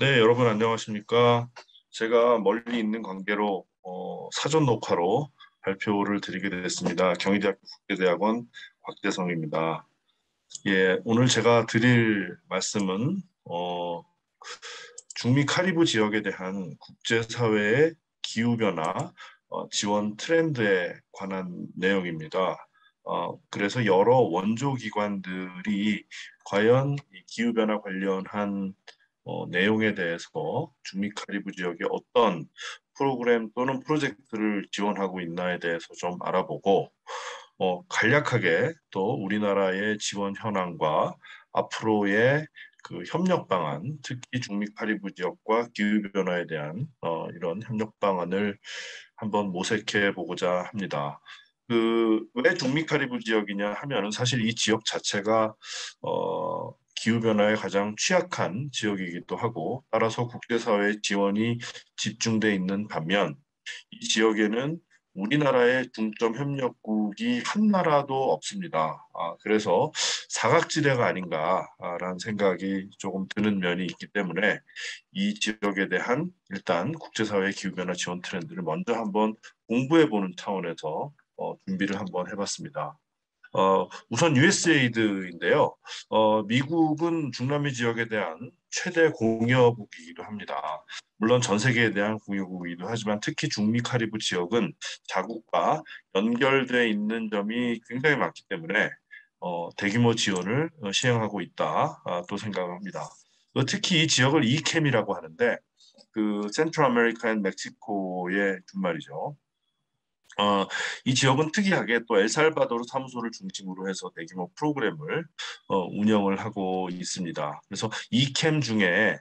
네, 여러분 안녕하십니까? 제가 멀리 있는 관계로 사전 녹화로 발표를 드리게 됐습니다. 경희대학교 국제대학원 곽대성입니다. 예, 오늘 제가 드릴 말씀은 중미 카리브 지역에 대한 국제사회의 기후변화 지원 트렌드에 관한 내용입니다. 그래서 여러 원조 기관들이 과연 이 기후변화 관련한 내용에 대해서 중미 카리브 지역에 어떤 프로그램 또는 프로젝트를 지원하고 있나에 대해서 좀 알아보고 간략하게 또 우리나라의 지원 현황과 앞으로의 그 협력 방안, 특히 중미 카리브 지역과 기후 변화에 대한 이런 협력 방안을 한번 모색해 보고자 합니다. 왜 중미 카리브 지역이냐 하면은 사실 이 지역 자체가 기후 변화에 가장 취약한 지역이기도 하고 따라서 국제사회의 지원이 집중돼 있는 반면 이 지역에는 우리나라의 중점 협력국이 한 나라도 없습니다. 그래서 사각지대가 아닌가라는 생각이 조금 드는 면이 있기 때문에 이 지역에 대한 일단 국제사회 기후변화 지원 트렌드를 먼저 한번 공부해보는 차원에서 준비를 한번 해봤습니다. 우선 USAID인데요. 미국은 중남미 지역에 대한 최대 공여국이기도 합니다. 물론 전 세계에 대한 공여국이기도 하지만 특히 중미 카리브 지역은 자국과 연결돼 있는 점이 굉장히 많기 때문에 대규모 지원을 시행하고 있다 또 생각합니다. 특히 이 지역을 이캠이라고 하는데 그 센트럴 아메리카 앤 멕시코의 준말이죠. 이 지역은 특이하게 또 엘살바도르 사무소를 중심으로 해서 대규모 프로그램을 운영을 하고 있습니다. 그래서 이 캠 중에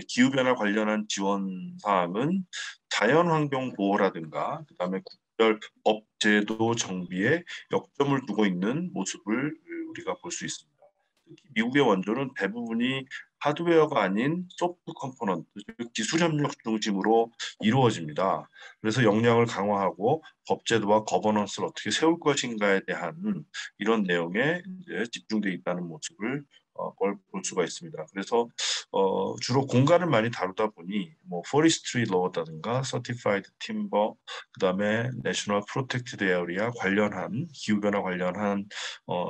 기후변화 관련한 지원 사항은 자연환경 보호라든가 그다음에 국별 법제도 정비에 역점을 두고 있는 모습을 우리가 볼 수 있습니다. 특히 미국의 원조는 대부분이 하드웨어가 아닌 소프트 컴포넌트, 즉 기술 협력 중심으로 이루어집니다. 그래서 역량을 강화하고 법제도와 거버넌스를 어떻게 세울 것인가에 대한 이런 내용에 이제 집중돼 있다는 모습을 볼 수가 있습니다. 그래서 주로 공간을 많이 다루다 보니 뭐 포리스트리 로어라든가 서티파이드 팀버 그다음에 내셔널 프로텍티드 에어리아 관련한 기후 변화 관련한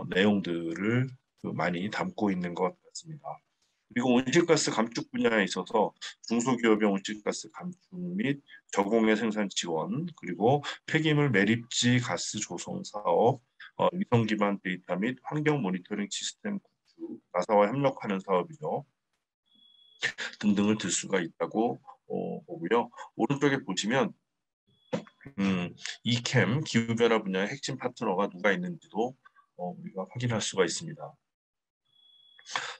내용들을 많이 담고 있는 것 같습니다. 그리고 온실가스 감축 분야에 있어서 중소기업의 온실가스 감축 및 저공해 생산 지원, 그리고 폐기물 매립지 가스 조성 사업, 위성 기반 데이터 및 환경 모니터링 시스템 구축, 나사와 협력하는 사업이죠. 등등을 들 수가 있다고 보고요. 오른쪽에 보시면 이캠 기후변화 분야의 핵심 파트너가 누가 있는지도 우리가 확인할 수가 있습니다.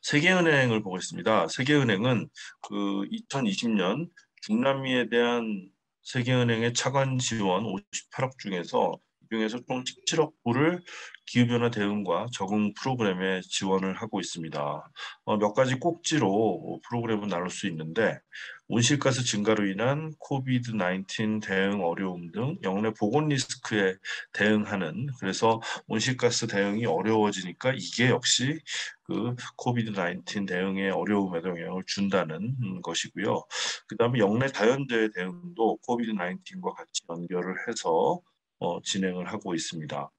세계은행을 보고 있습니다. 세계은행은 그 2020년 중남미에 대한 세계은행의 차관 지원 58억 중에서 이 중에서 총 17억 불을 기후변화 대응과 적응 프로그램에 지원을 하고 있습니다. 몇 가지 꼭지로 프로그램을 나눌 수 있는데 온실가스 증가로 인한 코비드-19 대응 어려움 등 영내 보건 리스크에 대응하는 그래서 온실가스 대응이 어려워지니까 이게 역시 그 코비드-19 대응에 어려움에도 영향을 준다는 것이고요. 그다음에 영내 자연재해 대응도 코비드-19과 같이 연결을 해서 진행을 하고 있습니다.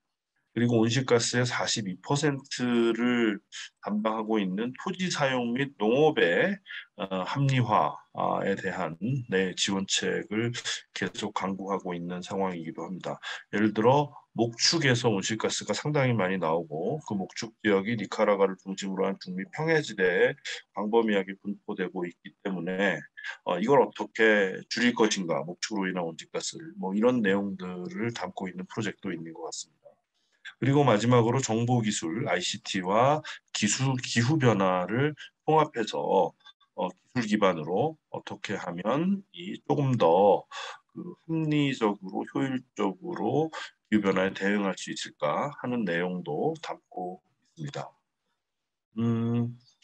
그리고 온실가스의 42%를 담당하고 있는 토지 사용 및 농업의 합리화에 대한 지원책을 계속 강구하고 있는 상황이기도 합니다. 예를 들어 목축에서 온실가스가 상당히 많이 나오고 그 목축 지역이 니카라과를 중심으로 한 중미 평해지대에 광범위하게 분포되고 있기 때문에 이걸 어떻게 줄일 것인가, 목축으로 인한 온실가스를 뭐 이런 내용들을 담고 있는 프로젝트도 있는 것 같습니다. 그리고 마지막으로 정보기술, ICT와 기후 변화를 통합해서 기술 기반으로 어떻게 하면 이 조금 더 합리적으로 효율적으로 기후 변화에 대응할 수 있을까 하는 내용도 담고 있습니다.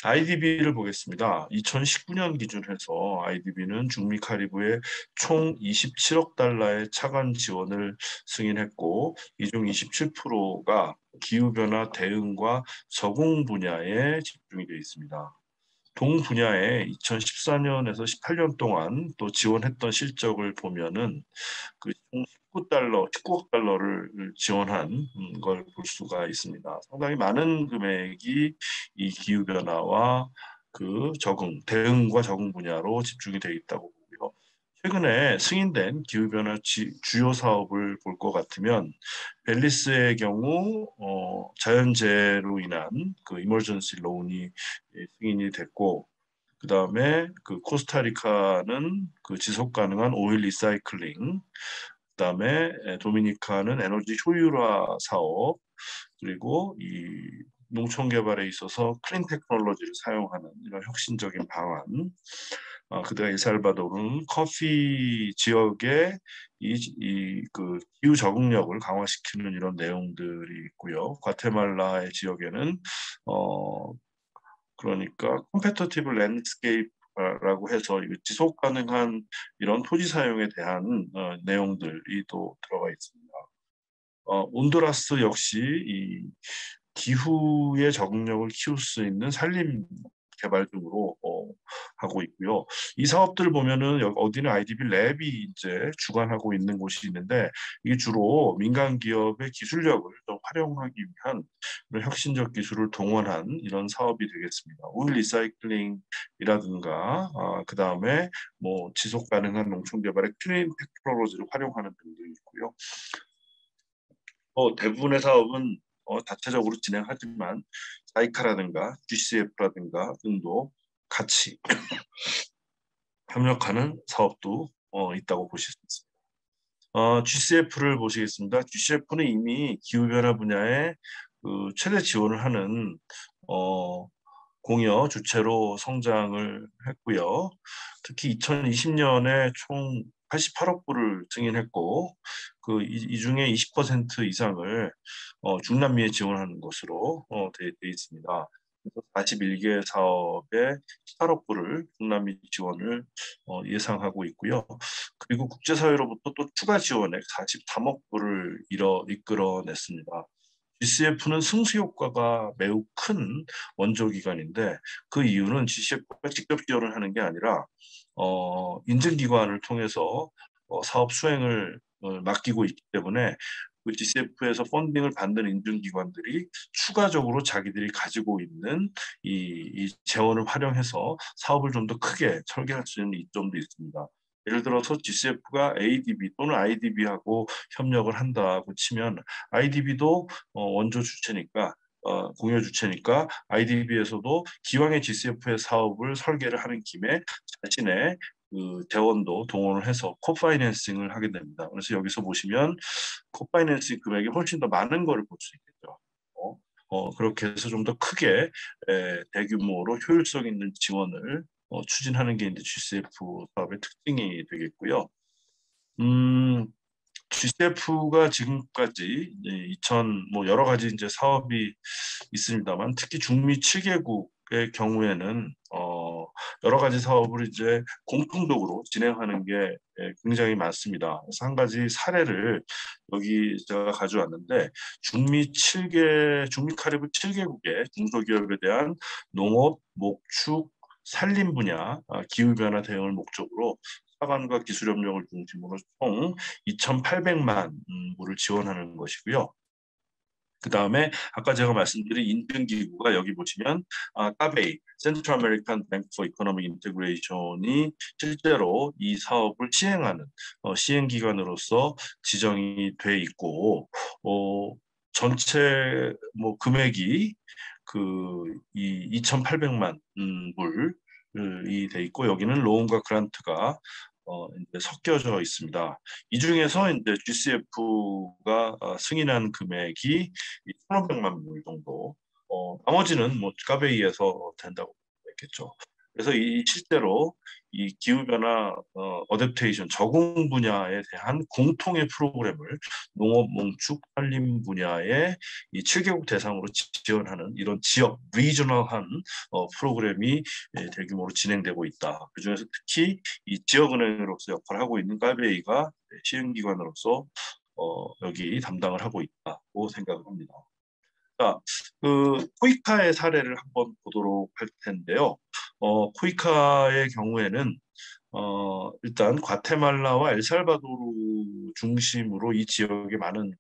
IDB를 보겠습니다. 2019년 기준해서 IDB는 중미 카리브에 총 27억 달러의 차관 지원을 승인했고, 이 중 27%가 기후변화 대응과 적응 분야에 집중이 되어 있습니다. 동 분야에 2014년에서 18년 동안 또 지원했던 실적을 보면은 그총 19억 달러를 지원한 걸 볼 수가 있습니다. 상당히 많은 금액이 이 기후 변화와 대응과 적응 분야로 집중이 되어 있다고 보고요. 최근에 승인된 기후변화 주요 사업을 볼 것 같으면 벨리스의 경우 자연재해로 인한 그 이머전시 론이 승인이 됐고 그다음에 코스타리카는 지속 가능한 오일 리사이클링 그다음에 도미니카는 에너지 효율화 사업 그리고 이 농촌 개발에 있어서 클린 테크놀로지를 사용하는 이런 혁신적인 방안 그다음에 엘살바도르는 커피 지역의 기후 적응력을 강화시키는 이런 내용들이 있고요. 과테말라의 지역에는 어, 그러니까 컴패터티브 랜드스케이프라고 해서 지속 가능한 이런 토지 사용에 대한 내용들이 또 들어가 있습니다. 온두라스 역시 이 기후에 적응력을 키울 수 있는 산림 개발 등으로 하고 있고요. 이 사업들 보면은 어디는 아이디비 랩이 이제 주관하고 있는 곳이 있는데 이게 주로 민간 기업의 기술력을 더 활용하기 위한 그런 혁신적 기술을 동원한 이런 사업이 되겠습니다. 오일 리사이클링이라든가 그 다음에 뭐 지속 가능한 농촌 개발의 클린 테크놀로지를 활용하는 등도 있고요. 대부분의 사업은 다체적으로 진행하지만 자이카라든가 GCF라든가 등도 같이 협력하는 사업도 있다고 보실 수 있습니다. GCF를 보시겠습니다. GCF는 이미 기후변화 분야에 최대 지원을 하는 어, 공여 주체로 성장을 했고요. 특히 2020년에 총 88억 불을 증인했고 이 중에 20% 이상을 중남미에 지원하는 것으로 돼 있습니다. 그래서 41개 사업에 18억 불을 중남미 지원을 예상하고 있고요. 그리고 국제사회로부터 또 추가 지원액 43억 불을 이끌어냈습니다. GCF는 승수 효과가 매우 큰 원조기관인데 그 이유는 GCF가 직접 지원을 하는 게 아니라 인증기관을 통해서 사업 수행을 맡기고 있기 때문에 그 GCF에서 펀딩을 받는 인증기관들이 추가적으로 자기들이 가지고 있는 이 재원을 활용해서 사업을 좀 더 크게 설계할 수 있는 이점도 있습니다. 예를 들어서 GCF가 ADB 또는 IDB하고 협력을 한다고 치면 IDB도 원조 주체니까 공여 주체니까 IDB에서도 기왕의 GCF의 사업을 설계를 하는 김에 자신의 재원도 동원을 해서 코파이낸싱을 하게 됩니다. 그래서 여기서 보시면 코파이낸싱 금액이 훨씬 더 많은 거를 볼 수 있겠죠. 그렇게 해서 좀 더 크게 대규모로 효율성 있는 지원을 추진하는 게 이제 GCF 사업의 특징이 되겠고요. 음, GCF가 지금까지 뭐 여러 가지 이제 사업이 있습니다만 특히 중미 7개국의 경우에는 여러 가지 사업을 이제 공통적으로 진행하는 게 굉장히 많습니다. 그래서 한 가지 사례를 여기 제가 가져왔는데 중미 카리브 7개국의 중소기업에 대한 농업, 목축, 산림 분야 기후 변화 대응을 목적으로 사관과 기술 협력을 중심으로 총 2,800만 불을 지원하는 것이고요. 그 다음에 아까 제가 말씀드린 인증기구가 여기 보시면 까베이, 센트럴 아메리칸 뱅크 포 이코노믹 인테그레이션이 실제로 이 사업을 시행하는 시행기관으로서 지정이 돼 있고 전체 뭐 금액이 이 2,800만 불이 돼 있고 여기는 로운과 그란트가 이제 섞여져 있습니다. 이 중에서 이제 GCF가 승인한 금액이 1,500만 불 정도. 나머지는 뭐 까베이에서 된다고 했겠죠. 그래서 실제로 이 기후변화 어댑테이션 적응 분야에 대한 공통의 프로그램을 농업, 농축, 산림 분야의 이 7개국 대상으로 지원하는 이런 지역 리저널한 프로그램이 대규모로 진행되고 있다. 그중에서 특히 이 지역은행으로서 역할을 하고 있는 까베이가 시행기관으로서 여기 담당을 하고 있다고 생각을 합니다. 자, 토이카의 사례를 한번 보도록 할 텐데요. 코이카의 경우에는 일단 과테말라와 엘살바도르 중심으로 이 지역에 많은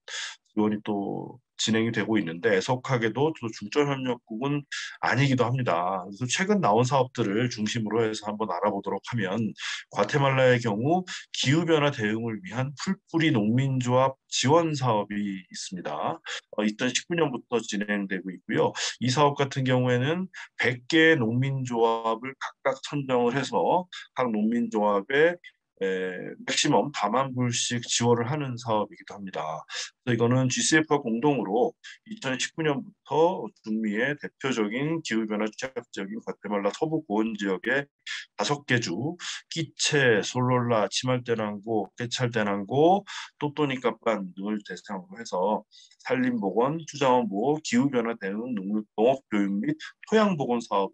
지원이 또 진행이 되고 있는데 애석하게도 또 중점협력국은 아니기도 합니다. 그래서 최근 나온 사업들을 중심으로 해서 한번 알아보도록 하면 과테말라의 경우 기후변화 대응을 위한 풀뿌리 농민조합 지원 사업이 있습니다. 2019년부터 진행되고 있고요. 이 사업 같은 경우에는 100개의 농민조합을 각각 선정을 해서 각 농민조합에 맥시멈 4만 불씩 지원을 하는 사업이기도 합니다. 그래서 이거는 GCF와 공동으로 2019년부터 중미의 대표적인 기후변화 취약지역인 과테말라 서부 고원 지역의 5개 주, 끼체, 솔롤라, 치말대낭고, 깨찰대낭고, 또또니까빤 등을 대상으로 해서 산림보건, 수자원보호, 기후변화 대응, 농업교육 및 토양보건 사업을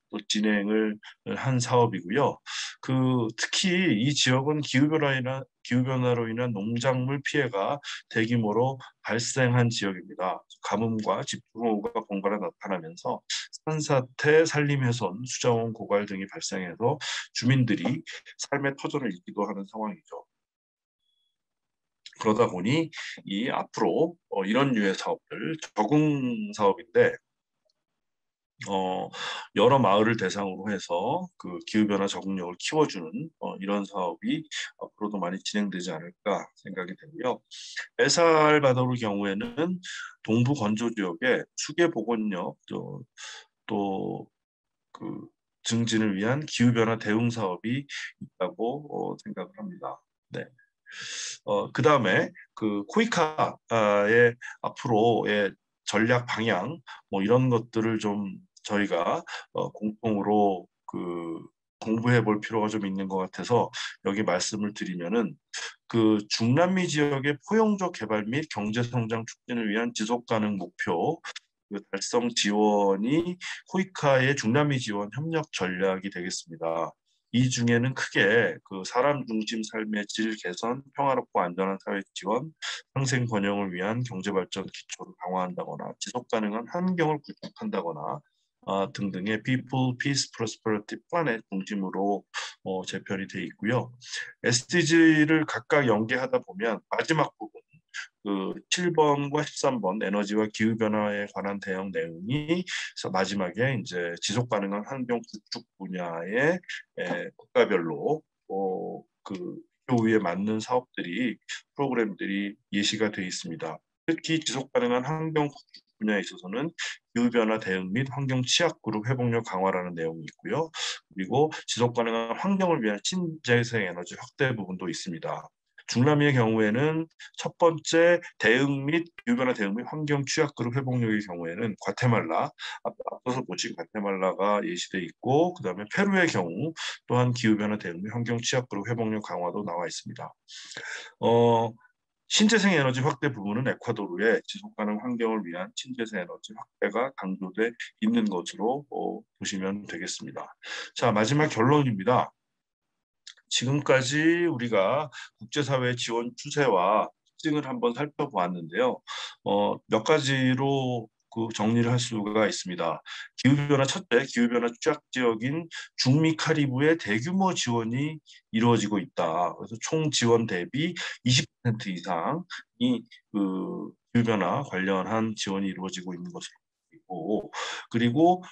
또 진행을 한 사업이고요. 특히 이 지역은 기후변화로 인한 농작물 피해가 대규모로 발생한 지역입니다. 가뭄과 집중호우가 번갈아 나타나면서 산사태, 산림훼손, 수자원 고갈 등이 발생해서 주민들이 삶의 터전을 잃기도 하는 상황이죠. 그러다 보니 이 앞으로 이런 류의 사업들, 적응 사업인데 여러 마을을 대상으로 해서 그 기후변화 적응력을 키워주는 이런 사업이 앞으로도 많이 진행되지 않을까 생각이 되고요. 엘살바도르 경우에는 동부 건조 지역에 수계 복원력 또그 증진을 위한 기후변화 대응 사업이 있다고 생각을 합니다. 네. 그다음에 그 코이카의 앞으로의 전략 방향 뭐 이런 것들을 좀 저희가 공통으로 공부해 볼 필요가 좀 있는 것 같아서 여기 말씀을 드리면은 중남미 지역의 포용적 개발 및 경제 성장 촉진을 위한 지속 가능 목표 달성 지원이 코이카의 중남미 지원 협력 전략이 되겠습니다. 이 중에는 크게 사람 중심 삶의 질 개선, 평화롭고 안전한 사회 지원, 상생 번영을 위한 경제 발전 기초를 강화한다거나 지속 가능한 환경을 구축한다거나 등등의 People, Peace, Prosperity, Planet 중심으로 재편이 돼 있고요. SDG를 각각 연계하다 보면 마지막 부분 7번과 13번 에너지와 기후 변화에 관한 대응 내용이 그래서 마지막에 이제 지속 가능한 환경 구축 분야의 국가별로 교우에 맞는 사업들이 프로그램들이 예시가 되어 있습니다. 특히 지속 가능한 환경 구축 분야에 있어서는 기후 변화 대응 및 환경 취약 그룹 회복력 강화라는 내용이 있고요. 그리고 지속 가능한 환경을 위한 신재생 에너지 확대 부분도 있습니다. 중남미의 경우에는 첫 번째 대응 및 기후변화 대응 및 환경 취약그룹 회복력의 경우에는 과테말라, 앞서서 보신 과테말라가 예시돼 있고 그다음에 페루의 경우 또한 기후변화 대응 및 환경 취약그룹 회복력 강화도 나와 있습니다. 신재생 에너지 확대 부분은 에콰도르의 지속가능 환경을 위한 신재생 에너지 확대가 강조돼 있는 것으로 보시면 되겠습니다. 자, 마지막 결론입니다. 지금까지 우리가 국제사회 지원 추세와 특징을 한번 살펴보았는데요. 몇 가지로 정리를 할 수가 있습니다. 첫째, 기후변화 취약 지역인 중미 카리브의 대규모 지원이 이루어지고 있다. 그래서 총 지원 대비 20% 이상이 기후변화 관련한 지원이 이루어지고 있는 것으로 보이고, 그리고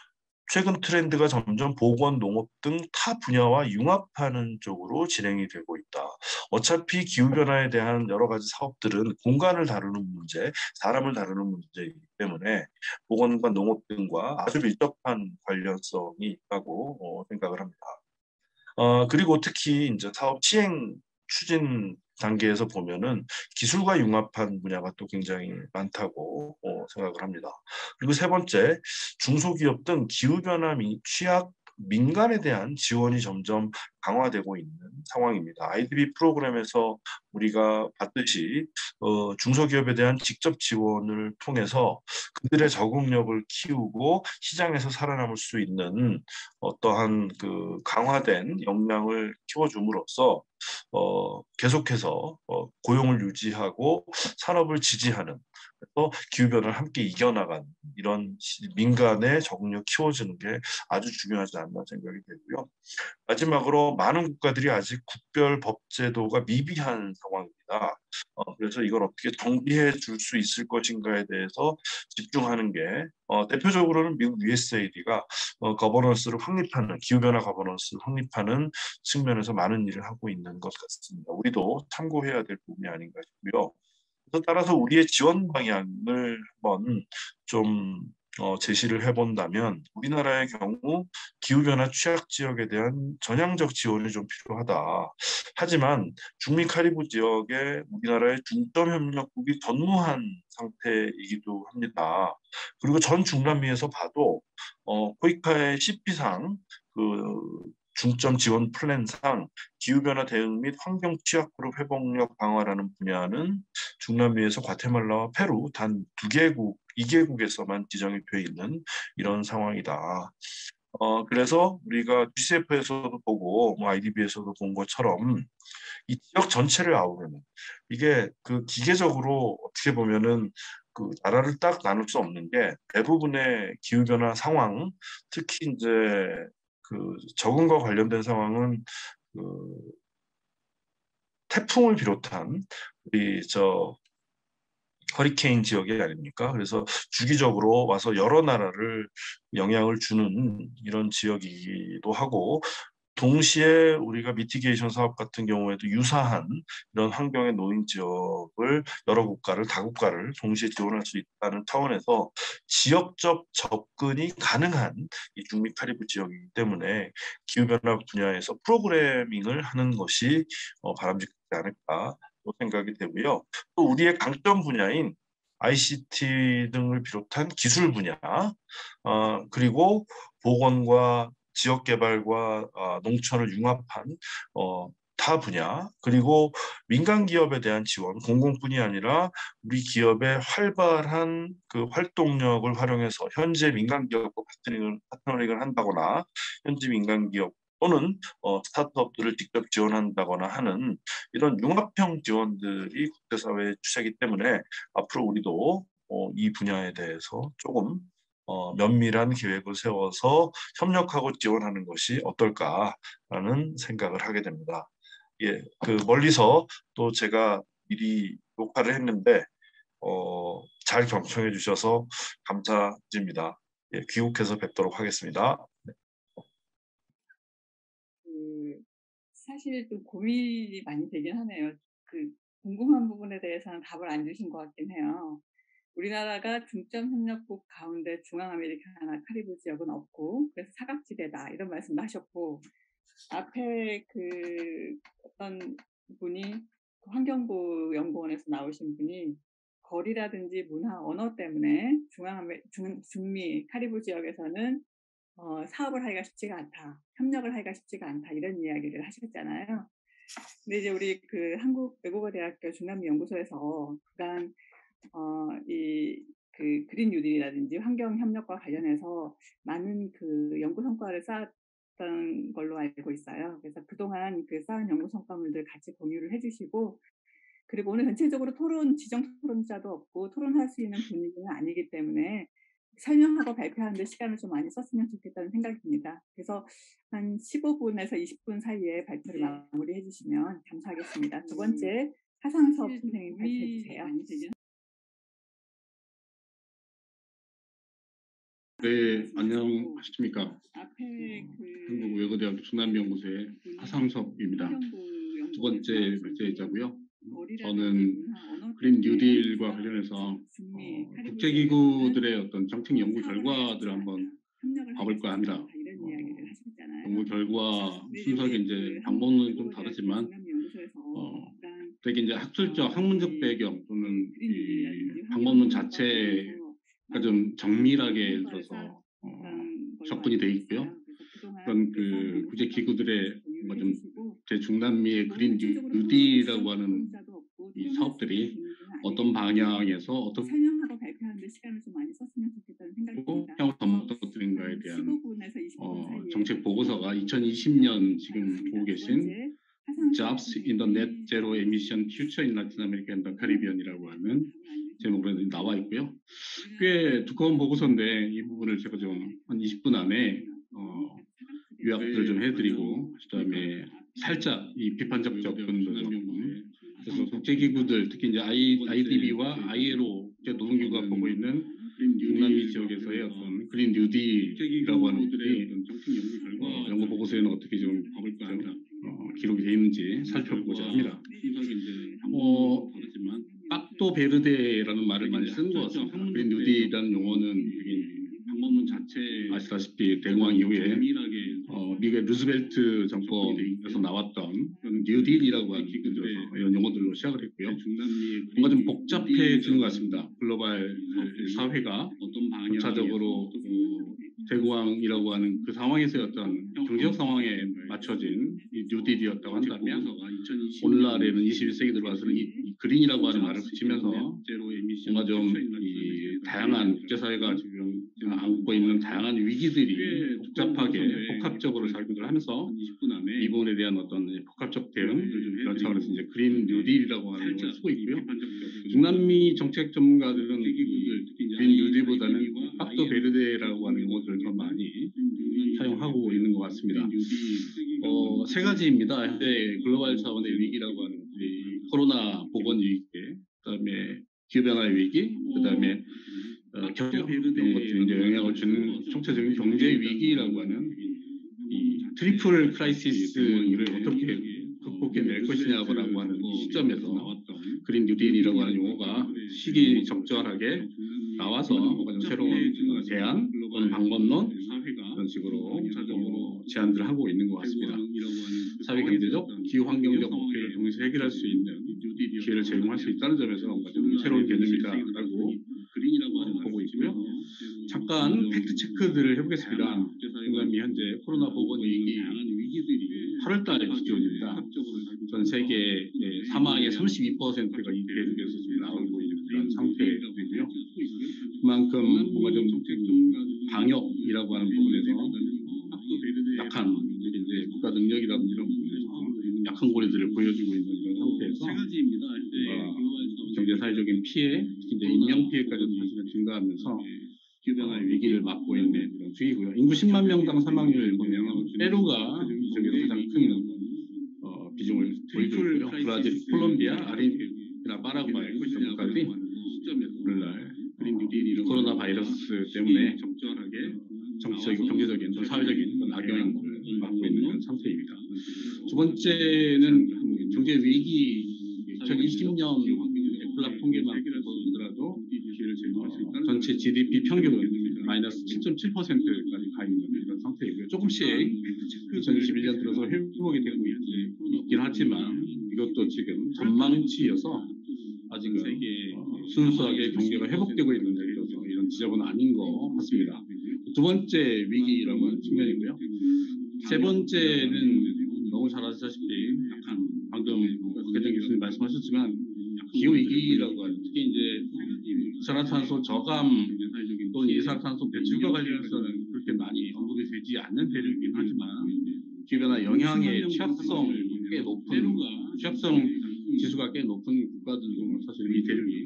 최근 트렌드가 점점 보건, 농업 등 타 분야와 융합하는 쪽으로 진행이 되고 있다. 어차피 기후변화에 대한 여러 가지 사업들은 공간을 다루는 문제, 사람을 다루는 문제이기 때문에 보건과 농업 등과 아주 밀접한 관련성이 있다고 생각을 합니다. 그리고 특히 이제 사업 추진 단계에서 보면은 기술과 융합한 분야가 또 굉장히 많다고 생각을 합니다. 그리고 세 번째, 중소기업 등 기후변화 취약 민간에 대한 지원이 점점 강화되고 있는 상황입니다. IDB 프로그램에서 우리가 봤듯이 중소기업에 대한 직접 지원을 통해서 그들의 적응력을 키우고 시장에서 살아남을 수 있는 어떠한 강화된 역량을 키워줌으로써 계속해서 고용을 유지하고 산업을 지지하는 또 기후변화를 함께 이겨나가는 이런 민간의 적응력 키워주는 게 아주 중요하지 않나 생각이 되고요. 마지막으로 많은 국가들이 아직 국별 법제도가 미비한 상황입니다. 그래서 이걸 어떻게 정비해 줄 수 있을 것인가에 대해서 집중하는 게 대표적으로는 미국 USAID가 거버넌스를 확립하는 기후변화 거버넌스를 확립하는 측면에서 많은 일을 하고 있는 것 같습니다. 우리도 참고해야 될 부분이 아닌가 싶고요. 그래서 따라서 우리의 지원 방향을 한번 좀 제시를 해본다면 우리나라의 경우 기후변화 취약 지역에 대한 전향적 지원이 좀 필요하다. 하지만 중미 카리브 지역에 우리나라의 중점 협력국이 전무한 상태이기도 합니다. 그리고 전 중남미에서 봐도 코이카의 CP상 그 중점 지원 플랜상 기후변화 대응 및 환경 취약그룹 회복력 강화라는 분야는 중남미에서 과테말라와 페루 단 두 개국, 2개국에서만 지정이 돼 있는 이런 상황이다. 그래서 우리가 GCF에서도 보고 뭐 IDB에서도 본 것처럼 이 지역 전체를 아우르는 이게 그 기계적으로 어떻게 보면은 그 나라를 딱 나눌 수 없는 게 대부분의 기후변화 상황, 특히 이제 그 적응과 관련된 상황은 그 태풍을 비롯한 우리 저 허리케인 지역이 아닙니까? 그래서 주기적으로 와서 여러 나라를 영향을 주는 이런 지역이기도 하고 동시에 우리가 미티게이션 사업 같은 경우에도 유사한 이런 환경에 놓인 지역을 여러 국가를 다국가를 동시에 지원할 수 있다는 차원에서 지역적 접근이 가능한 이 중미 카리브 지역이기 때문에 기후변화 분야에서 프로그래밍을 하는 것이 바람직하지 않을까 또 생각이 되고요. 또 우리의 강점 분야인 ICT 등을 비롯한 기술 분야, 그리고 보건과 지역 개발과 농촌을 융합한 타 분야, 그리고 민간 기업에 대한 지원, 공공뿐이 아니라 우리 기업의 활발한 그 활동력을 활용해서 현재 민간 기업과 파트너링을 한다거나 현지 민간 기업 또는 스타트업들을 직접 지원한다거나 하는 이런 융합형 지원들이 국제사회의 추세이기 때문에 앞으로 우리도 이 분야에 대해서 조금 면밀한 계획을 세워서 협력하고 지원하는 것이 어떨까라는 생각을 하게 됩니다. 예, 그 멀리서 또 제가 미리 녹화를 했는데 잘 경청해 주셔서 감사드립니다. 예, 귀국해서 뵙도록 하겠습니다. 사실 좀 고민이 많이 되긴 하네요. 그 궁금한 부분에 대해서는 답을 안 주신 것 같긴 해요. 우리나라가 중점 협력국 가운데 중앙아메리카나 카리브 지역은 없고 그래서 사각지대다 이런 말씀도 하셨고 앞에 그 어떤 분이 환경부 연구원에서 나오신 분이 거리라든지 문화 언어 때문에 중미 카리브 지역에서는 사업을 하기가 쉽지가 않다, 협력을 하기가 쉽지가 않다 이런 이야기를 하셨잖아요. 근데 이제 우리 그 한국 외국어대학교 중남미 연구소에서 그간 이 그 그린 뉴딜이라든지 환경 협력과 관련해서 많은 그 연구 성과를 쌓았던 걸로 알고 있어요. 그래서 그동안 그 쌓은 연구 성과물들 같이 공유를 해주시고, 그리고 오늘 전체적으로 지정 토론자도 없고 토론할 수 있는 분위기는 아니기 때문에 설명하고 발표하는데 시간을 좀 많이 썼으면 좋겠다는 생각이 듭니다. 그래서 한 15분에서 20분 사이에 발표를 마무리해 주시면 감사하겠습니다. 두 번째, 하상섭 선생님 발표해 주세요. 네, 안녕하십니까. 한국 외국어대학교 중남미연구소의 하상섭입니다. 두 번째 발제자고요. 저는 그린 뉴딜과 관련해서 국제기구들의 어떤 정책 연구 결과들을 한번 봐볼까 합니다. 연구 결과 순서가 이제 방법은 좀 다르지만 되게 이제 학문적 배경 또는 이 방법론 자체가 좀 정밀하게 들어서 접근이 돼 있고요. 그런 그 국제 기구들의 좀 대중남미의 그린 뉴딜이라고 하는 이 사업들이 어떤 방향에서 어떤 설명하고 발표하는데 시간을 좀 많이 썼으면 좋겠다는 생각이 듭니다. 향후 덤떠드린가에 대한 정책 보고서가 2020년 지금 보고 계신 Jobs in the Net Zero Emission Future in Latin America and the Caribbean이라고 하는 제목으로 나와 있고요. 꽤 두꺼운 보고서인데 이 부분을 제가 좀 한 20분 안에 요약을 좀 해드리고 그다음에 살짝 이 비판적 접근도 좀 그래서 국제기구들 특히 이제 IDB와 ILO 노동기구가 보고 있는 중남미 지역에서의 어떤 그린 뉴딜이라고 하는 것들이 연구 보고서에는 어떻게 좀 기록이 되어 있는지 살펴보고자 합니다. 빡도 베르데라는 말을 많이 쓰는 것 같습니다. 그린 뉴딜이라는 용어는 방법론 자체 아시다시피 대공황 이후에 미국의 루즈벨트 정권에서 나왔던 뉴딜이라고 하는 이런 용어들로 시작을 했고요. 뭔가 좀 복잡해지는 것 같습니다. 글로벌 사회가 전차적으로 대공황이라고 하는 그 상황에서의 어떤 경제적 상황에 맞춰진 이 뉴딜이었다고 한다면 오늘날에는 21세기 들어와서는 이 그린이라고 하는 말을 붙이면서 뭔가 좀 이 다양한 국제사회가 지금 안고 있는 다양한 위기들이 복잡하게 복합적으로 작용을 하면서 이 부분에 대한 어떤 복합적 대응 이런 차원에서 이제 그린 뉴딜이라고 하는 걸 쓰고 있고요. 중남미 정책 전문가들은 그린 뉴딜보다는 빡도 베르데라고 하는 용어들을 더 많이 사용하고 있는 것 같습니다. 세 가지입니다. 현재 글로벌 차원의 위기라고 하는 코로나 보건 위기, 그다음에 기후변화의 위기, 그다음에 경제 이런 것들이 이제 영향을 주는 총체적인 경제 위기라고 하는 이 트리플 크라이시스를 어떻게 극복해낼 것이냐라고 하는 시점에서 그린 뉴딜이라고 하는 용어가 시기적절하게 나와서 뭔가 좀 새로운 대안 또는 방법론 이런 식으로 제안들을 하고 있는 것 같습니다. 사회 경제적, 기후 환경적 목표를 동시에 해결할 수 있는 기회를 제공할 수 있다는 점에서 뭔가 좀 새로운 개념이다라고 보고 있고요. 잠깐 팩트 체크들을 해보겠습니다. 중남미 현재 코로나 보건 위기 8월달 기준입니다. 전 세계 사망의 32%가 이 대륙에서 지금 나오고 있는 그런 상태이고요. 그만큼 뭔가 좀 방역이라고 하는 부분에서 약한 이제 국가 능력이라든지 이런 부분에서 약한 고리들을 보여주고 있는 이런 상태에서 경제 사회적인 피해, 특히 이제 인명 피해까지 사실은 증가하면서 위기를 맞고 있는 이런 중이고요. 인구 10만 명당 사망률을 보면 페루가 이 중에서 가장 큰 비중을 보이고 있고요. 브라질, 콜롬비아, 아르헨티나, 파라과이 이런 국가들이 오늘날 코로나 바이러스 때문에 정치적이고 경제적인 또 사회적인 악영향을 받고 있는 그런 상태입니다. 두 번째는 경제 위기 2020년 에플락 통계만 보더라도 전체 GDP 평균은 마이너스 7.7%까지 가 있는 그런 상태이고요. 조금씩 2021년 들어서 회복이 되고 있긴 하지만 이것도 지금 전망치여서 아직은 순수하게 경제가 회복되고 있는 데 있어서 이런 지적은 아닌 것 같습니다. 두 번째 위기라고 하는 측면이고요. 세 번째는 너무 잘 아시다시피 방금 박혜정 교수님 말씀하셨지만 기후 위기라고 하는 특히 이제 이산화탄소 저감 또는 이산화탄소 배출과 관련해서는 그렇게 많이 언급이 되지 않는 대륙이긴 하지만 기후변화 영향의 취약성이 꽤 높은 취약성 지수가 꽤 높은 국가들도 사실 이 대륙이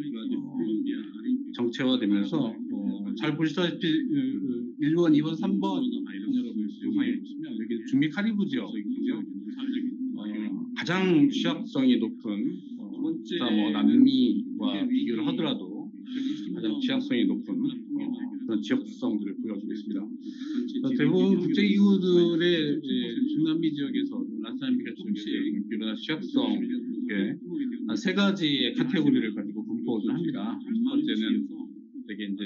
정체화되면서 잘 보시다시피 1번, 2번, 3번 여러분 영상에 보시면 여기 중미 카리브 지역이죠. 가장 취약성이 높은 뭐 남미와 비교를 하더라도 가장 취약성이 높은 그런 지역성들을 보여주고 있습니다. 대부분 국제기구들의 중남미 지역에서 라틴 아메리카 지역의 기후변화 취약성에 한 세 가지의 카테고리를 가지고 분포를 합니다. 첫 번째는 되게 이제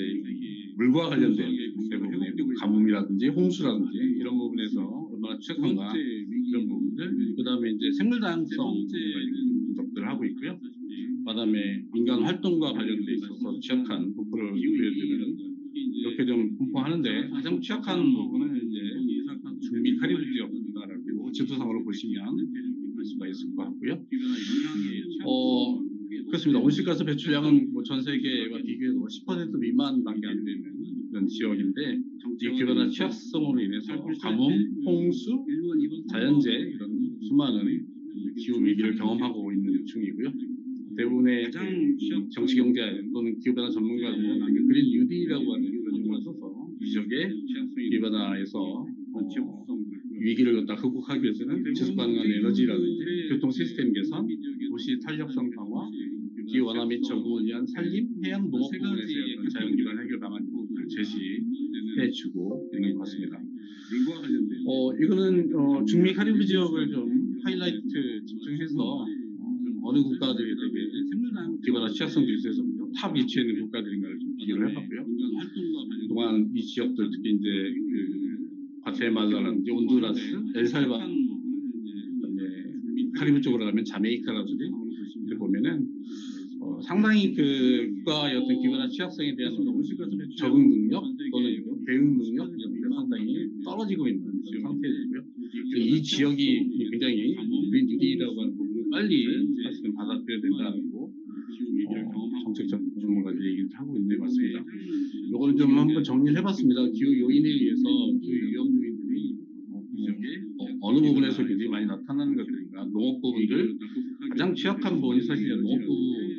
물과 관련된 대부분의 가뭄이라든지 홍수라든지 이런 부분에서 얼마나 취약한가 이런 부분들, 그 다음에 이제 생물 다양성 분석들을 하고 있고요. 그 다음에 인간 활동과 관련돼 있어서 취약한 분포를 보여주는 이렇게 좀 분포하는데 가장 취약한 부분은 이제 중미 카리브 지역이다라고 지도상으로 보시면 알 수가 있을 것 같고요. 그렇습니다. 온실가스 배출량은 뭐 전 세계와 비교해서 10% 미만밖에 안 되는 이런 지역인데 이 기후변화 취약성으로 인해서 가뭄, 홍수, 자연재해 이런 수많은 기후 위기를 경험하고 있는 중이고요. 대부분의 정치 경제 또는 기후변화 전문가들은 그린 뉴딜이라고 하는 그런 용어를 써서 이 지역의 기후변화에서 위기를 갖다 극복하기 위해서는 지속 가능한 에너지라든지 교통 시스템 개선, 도시 탄력성 강화, 기후 완화 및 적응을 위한 산림, 해양 농업 부분에서의 어떤 자연기반 해결 방안을 제시해주고 있는 것 같습니다. 이거는 중미 카리브 지역을 좀 하이라이트 집중해서 어느 국가들이 되게 기후변화 취약성 지수에서 탑 위치에 있는 국가들인가를 좀 비교를 해봤고요. 그동안 이 지역들 특히 이제 과테말라라든지 온두라스, 엘살바도르, 카리브 쪽으로 가면 자메이카라든지 이렇게 보면은 상당히 그 국가의 어떤 기후변화 취약성에 대한 적응 능력 또는 대응 능력 이런 게 상당히 떨어지고 있는 상태이고요. 이 지역이 굉장히 그린 뉴딜이라고 하는 부분을 빨리 사실은 받아들여야 된다고 정책 전문가들이 얘기를 하고 있는 것 같습니다. 이걸 좀 한번 정리를 해봤습니다. 기후 요인에 의해서 기후 위험 요인들이 어느 부분에서 굉장히 많이 나타나는 것들인가. 농업 부분들 가장 취약한 부분이 사실 농업 부분이고요.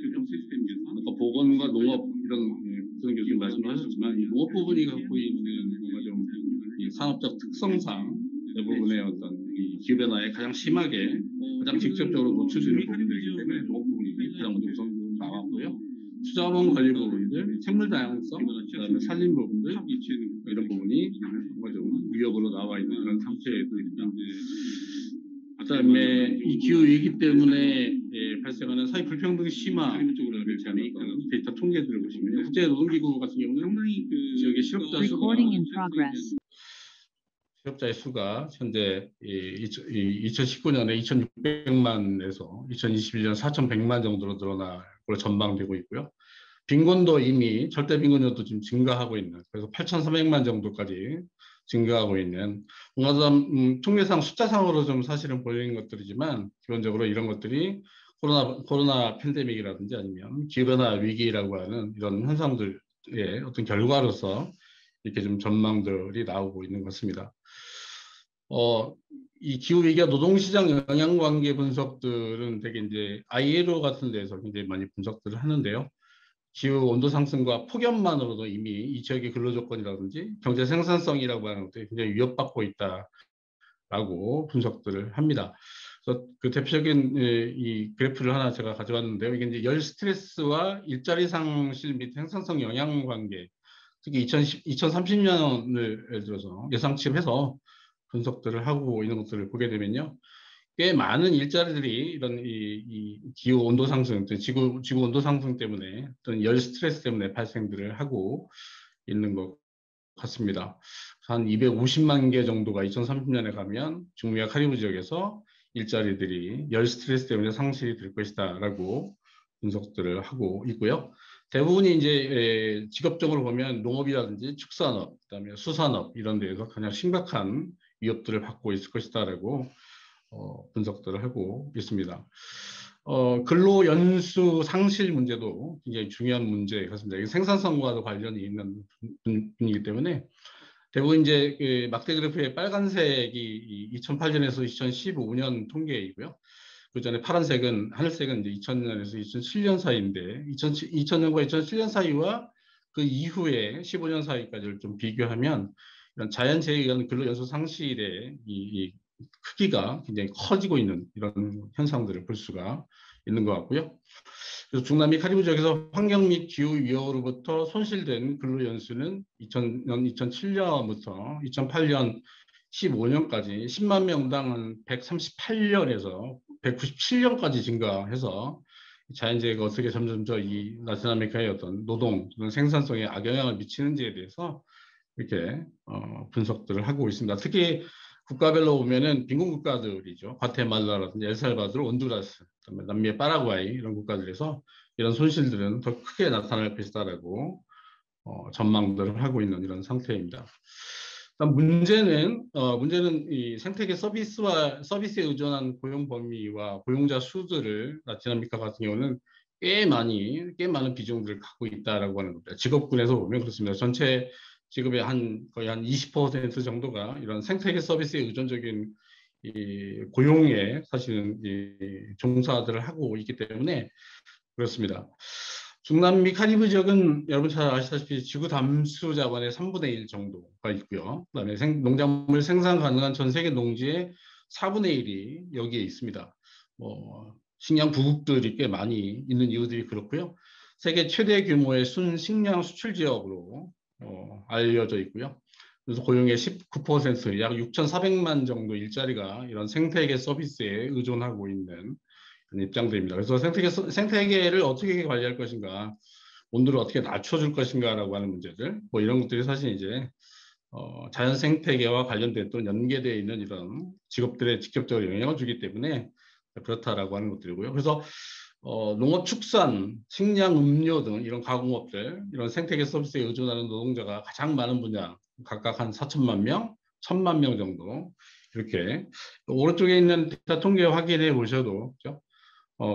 아까 보건과 농업 이런 부선 교수님 말씀하셨지만 이 농업 부분이 갖고 있는 뭔가 좀 산업적 특성상 대부분의 어떤 이 기후변화에 가장 심하게 가장 직접적으로 노출되는 부분들이기 때문에 농업 부분이 가장 먼저 우선 나왔고요. 수자원 관리 부분들, 생물 다양성, 그다음에 산림 부분들 이런 부분이 뭔가 좀 위협으로 나와 있는 그런 상태들입니다. 그다음에 이 기후 위기 때문에 발생하는 사회 불평등 심화 데이터 통계들을 보시면 국제 노동기구 같은 경우는 상당히 그 지역의 실업자의 수가 현재 2019년에 2,600만에서 2021년 4,100만 정도로 늘어날 걸로 전망되고 있고요. 빈곤도 이미 절대 빈곤율도 지금 증가하고 있는, 그래서 8,300만 정도까지 증가하고 있는, 뭔가 통계상 숫자상으로 좀 사실은 보이는 것들이지만 기본적으로 이런 것들이 코로나 팬데믹이라든지 아니면 기후변화 위기라고 하는 이런 현상들의 어떤 결과로서 이렇게 좀 전망들이 나오고 있는 것 같습니다. 이 기후위기와 노동시장 영향관계 분석들은 되게 이제 ILO 같은 데서 굉장히 많이 분석들을 하는데요. 기후 온도 상승과 폭염만으로도 이미 이 지역의 근로조건이라든지 경제 생산성이라고 하는 것들이 굉장히 위협받고 있다라고 분석들을 합니다. 그래서 그 대표적인 이 그래프를 하나 제가 가져왔는데요. 이게 이제 열 스트레스와 일자리 상실 및 생산성 영향 관계, 특히 2030년을 예를 들어서 예상치해서 분석들을 하고 있는 것들을 보게 되면요. 꽤 많은 일자리들이 이런 이 기후 온도 상승, 지구 온도 상승 때문에 또는 열 스트레스 때문에 발생들을 하고 있는 것 같습니다. 한 250만 개 정도가 2030년에 가면 중미와 카리브 지역에서 일자리들이 열 스트레스 때문에 상실이 될 것이다라고 분석들을 하고 있고요. 대부분이 이제 직업적으로 보면 농업이라든지 축산업, 그다음에 수산업 이런 데에서 가장 심각한 위협들을 받고 있을 것이다라고 분석들을 하고 있습니다. 근로 연수 상실 문제도 굉장히 중요한 문제 같습니다. 생산성과도 관련이 있는 분이기 때문에 대부분 이제 그 막대 그래프의 빨간색이 2008년에서 2015년 통계이고요. 그 전에 파란색은 하늘색은 이제 2000년에서 2007년 사이인데 2000년과 2007년 사이와 그 이후에 15년 사이까지를 좀 비교하면 이런 자연재해에 의한 근로연수 상실의 이 크기가 굉장히 커지고 있는 이런 현상들을 볼 수가 있는 것 같고요. 그래서 중남미 카리브 지역에서 환경 및 기후 위협으로부터 손실된 근로연수는 2000년, 2007년부터 2008년 15년까지 10만 명당 한 138년에서 197년까지 증가해서 자연재해가 어떻게 점점 이 라틴 아메리카의 어떤 노동, 생산성에 악영향을 미치는지에 대해서 이렇게 분석들을 하고 있습니다. 특히 국가별로 보면은 빈곤 국가들이죠. 과테말라라든지 엘살바도르, 온두라스, 그다음에 남미의 파라과이 이런 국가들에서 이런 손실들은 더 크게 나타날 것이다라고 전망들을 하고 있는 이런 상태입니다. 문제는 이 생태계 서비스에 의존한 고용 범위와 고용자 수들을 라틴 아메리카 같은 경우는 꽤 많은 비중들을 갖고 있다라고 하는 겁니다. 직업군에서 보면 그렇습니다. 전체 직업의 거의 한 20% 정도가 이런 생태계 서비스에 의존적인 이 고용에 사실은 종사들을 하고 있기 때문에 그렇습니다. 중남미 카리브 지역은 여러분 잘 아시다시피 지구 담수 자원의 3분의 1 정도가 있고요. 그다음에 농작물 생산 가능한 전 세계 농지의 4분의 1이 여기에 있습니다. 식량 부국들이 꽤 많이 있는 이유들이 그렇고요. 세계 최대 규모의 순식량 수출 지역으로 알려져 있고요. 그래서 고용의 19%, 약 6,400만 정도 일자리가 이런 생태계 서비스에 의존하고 있는 입장들입니다. 그래서 생태계를 어떻게 관리할 것인가, 온도를 어떻게 낮춰줄 것인가라고 하는 문제들, 이런 것들이 사실 이제 자연 생태계와 관련된 또 연계되어 있는 이런 직업들에 직접적으로 영향을 주기 때문에 그렇다라고 하는 것들이고요. 그래서 농업, 축산, 식량, 음료 등 이런 가공업들, 이런 생태계 서비스에 의존하는 노동자가 가장 많은 분야, 각각 한 4천만 명, 1,000만 명 정도 이렇게 오른쪽에 있는 데이터 통계 확인해 보셔도 그렇죠?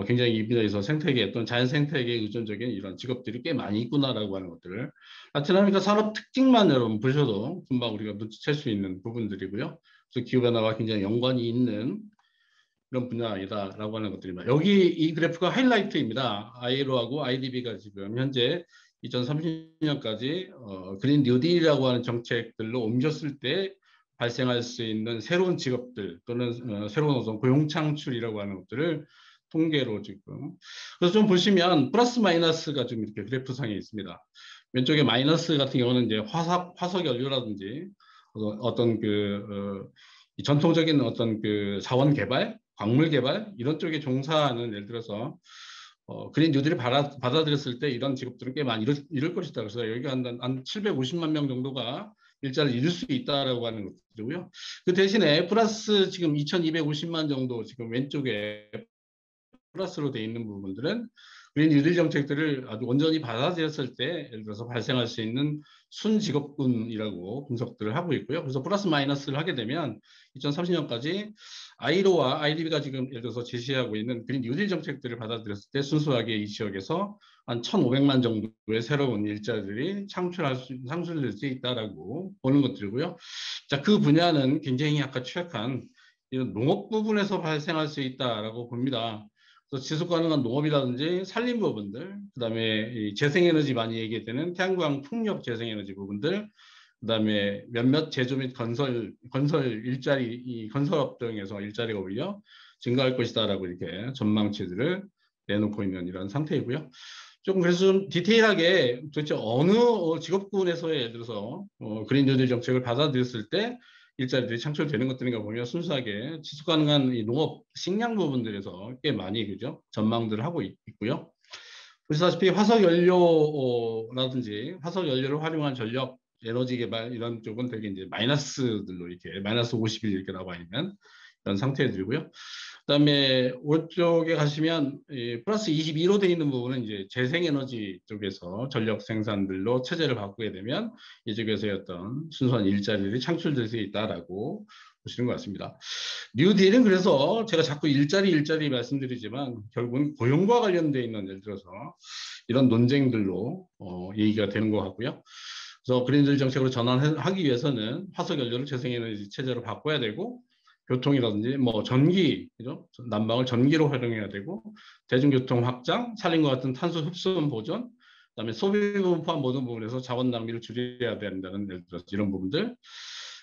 굉장히 이 분야에서 생태계 또는 자연 생태계에 의존적인 이런 직업들이 꽤 많이 있구나라고 하는 것들을 라틴 아메리카 산업 특징만 여러분 보셔도 금방 우리가 눈치챌 수 있는 부분들이고요. 그래서 기후변화와 굉장히 연관이 있는 이런 분야이다라고 하는 것들입니다. 여기 이 그래프가 하이라이트입니다. ILO하고 IDB가 지금 현재 2030년까지 그린 뉴딜이라고 하는 정책들로 옮겼을 때 발생할 수 있는 새로운 직업들 또는 새로운 어떤 고용 창출이라고 하는 것들을 통계로 지금. 그래서 좀 보시면 플러스 마이너스가 좀 이렇게 그래프상에 있습니다. 왼쪽에 마이너스 같은 경우는 이제 화석 연료라든지 어떤 이 전통적인 어떤 그 자원 개발, 광물 개발 이런 쪽에 종사하는, 예를 들어서 그린 뉴딜을 받아들였을 때 이런 직업들은 꽤 많이 이룰 것이다. 그래서 여기 한 750만 명 정도가 일자리를 잃을 수 있다라고 하는 것들이고요. 그 대신에 플러스 지금 2,250만 정도 지금 왼쪽에 플러스로 돼 있는 부분들은 그린 뉴딜 정책들을 아주 온전히 받아들였을 때 예를 들어서 발생할 수 있는 순직업군이라고 분석들을 하고 있고요. 그래서 플러스 마이너스를 하게 되면 2030년까지 ILO와 IDB가 지금 예를 들어서 제시하고 있는 그린 뉴딜 정책들을 받아들였을 때 순수하게 이 지역에서 한 1,500만 정도의 새로운 일자리들이 창출될 수 있다라고 보는 것들이고요. 자, 그 분야는 굉장히 아까 취약한 이런 농업 부분에서 발생할 수 있다라고 봅니다. 그래서 지속 가능한 농업이라든지 산림 부분들, 그다음에 재생에너지 많이 얘기되는 태양광 풍력 재생에너지 부분들, 그다음에 몇몇 제조 및 건설 일자리, 이 건설업 등에서 일자리가 오히려 증가할 것이다라고 이렇게 전망치들을 내놓고 있는 이런 상태이고요. 조금 그래서 좀 디테일하게 도대체 어느 직업군에서의 예를 들어서 그린 뉴딜 정책을 받아들였을 때 일자리들이 창출되는 것들인가 보면 순수하게 지속 가능한 이 농업, 식량 부분들에서 꽤 많이 그죠 전망들을 하고 있고요. 보시다시피 화석 연료라든지 화석 연료를 활용한 전력 에너지 개발 이런 쪽은 되게 이제 마이너스들로 이렇게 마이너스 50일 이렇게 나와 있는 이런 상태들이고요. 그다음에 오른쪽에 가시면 플러스 22로 되어 있는 부분은 이제 재생에너지 쪽에서 전력 생산들로 체제를 바꾸게 되면 이쪽에서의 어떤 순수한 일자리들이 창출될 수 있다라고 보시는 것 같습니다. 뉴딜은 그래서 제가 자꾸 일자리 말씀드리지만 결국은 고용과 관련되어 있는, 예를 들어서 이런 논쟁들로 얘기가 되는 것 같고요. 그래서 그린딜 정책으로 전환하기 위해서는 화석 연료를 재생에너지 체제로 바꿔야 되고, 교통이라든지 전기, 그죠? 난방을 전기로 활용해야 되고, 대중교통 확장, 산림과 같은 탄소 흡수원 보존, 그다음에 소비 부분 포함 모든 부분에서 자원 낭비를 줄여야 된다는, 예를 들어서 이런 부분들.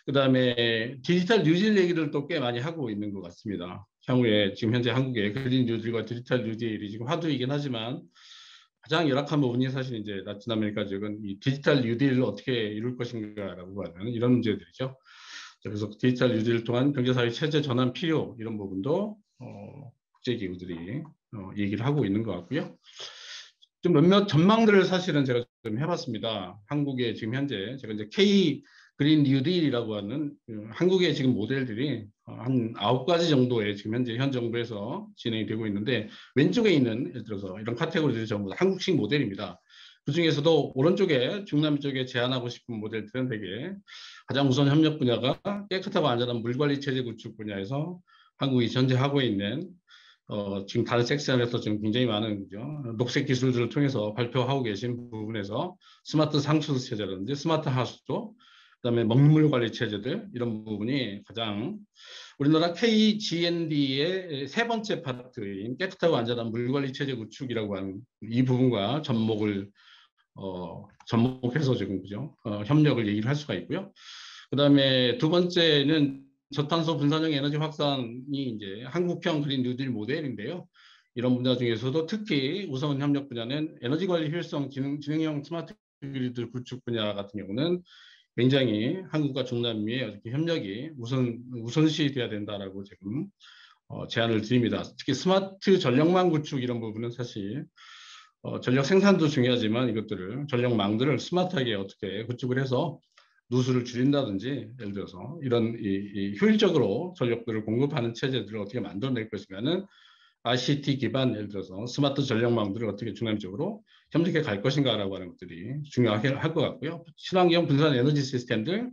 그다음에 디지털 뉴딜 얘기를 또 꽤 많이 하고 있는 것 같습니다. 향후에 지금 현재 한국의 그린 뉴딜과 디지털 뉴딜이 지금 화두이긴 하지만 가장 열악한 부분이 사실 이제 라틴 아메리카 지역은 이 디지털 뉴딜을 어떻게 이룰 것인가라고 하는 이런 문제들이죠. 그래서 디지털 뉴딜을 통한 경제사회 체제 전환 필요, 이런 부분도 국제기구들이 얘기를 하고 있는 것 같고요. 좀 몇몇 전망들을 사실은 제가 좀 해봤습니다. 한국의 지금 현재 제가 이제 K 그린 뉴딜이라고 하는 한국의 지금 모델들이 한 9가지 정도의 지금 현재 현 정부에서 진행이 되고 있는데, 왼쪽에 있는 예를 들어서 이런 카테고리들이 전부 다 한국식 모델입니다. 그 중에서도 오른쪽에 중남미 쪽에 제안하고 싶은 모델들은 되게 가장 우선 협력 분야가 깨끗하고 안전한 물관리 체제 구축 분야에서 한국이 현재 하고 있는 지금 다른 섹션에서 지금 굉장히 많은 녹색 기술들을 통해서 발표하고 계신 부분에서 스마트 상수 체제라든지 스마트 하수도, 그다음에 먹물 관리 체제들 이런 부분이 가장 우리나라 KGND의 세 번째 파트인 깨끗하고 안전한 물 관리 체제 구축이라고 하는 이 부분과 접목해서 지금 그죠? 협력을 얘기를 할 수가 있고요. 그다음에 두 번째는 저탄소 분산형 에너지 확산이 이제 한국형 그린 뉴딜 모델인데요. 이런 분야 중에서도 특히 우선 협력 분야는 에너지 관리 효율성 지능형 스마트 그리드 구축 분야 같은 경우는 굉장히 한국과 중남미의 이렇게 협력이 우선시 돼야 된다라고 지금 제안을 드립니다. 특히 스마트 전력망 구축 이런 부분은 사실 전력 생산도 중요하지만 이것들을 전력망들을 스마트하게 어떻게 구축을 해서 누수를 줄인다든지 예를 들어서 이런 효율적으로 전력들을 공급하는 체제들을 어떻게 만들어낼 것인가는 ICT 기반 예를 들어서 스마트 전력망들을 어떻게 중남적으로 협력해 갈 것인가라고 하는 것들이 중요하게 할 것 같고요. 친환경 분산 에너지 시스템들,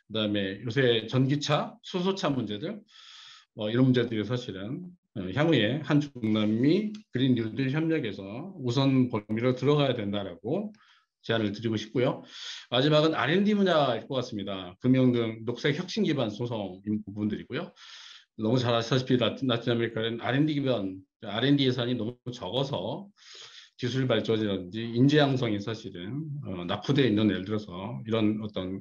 그다음에 요새 전기차, 수소차 문제들 이런 문제들이 사실은 향후에 한중남미 그린 뉴딜 협력에서 우선 범위로 들어가야 된다라고 제안을 드리고 싶고요. 마지막은 R&D 분야일 것 같습니다. 금융 등 녹색 혁신 기반 소송 부분들이고요. 너무 잘 아시다시피 라틴 아메리카는 R&D 예산이 너무 적어서 기술 발전이라든지 인재 양성이 사실은 낙후되어 있는 예를 들어서 이런 어떤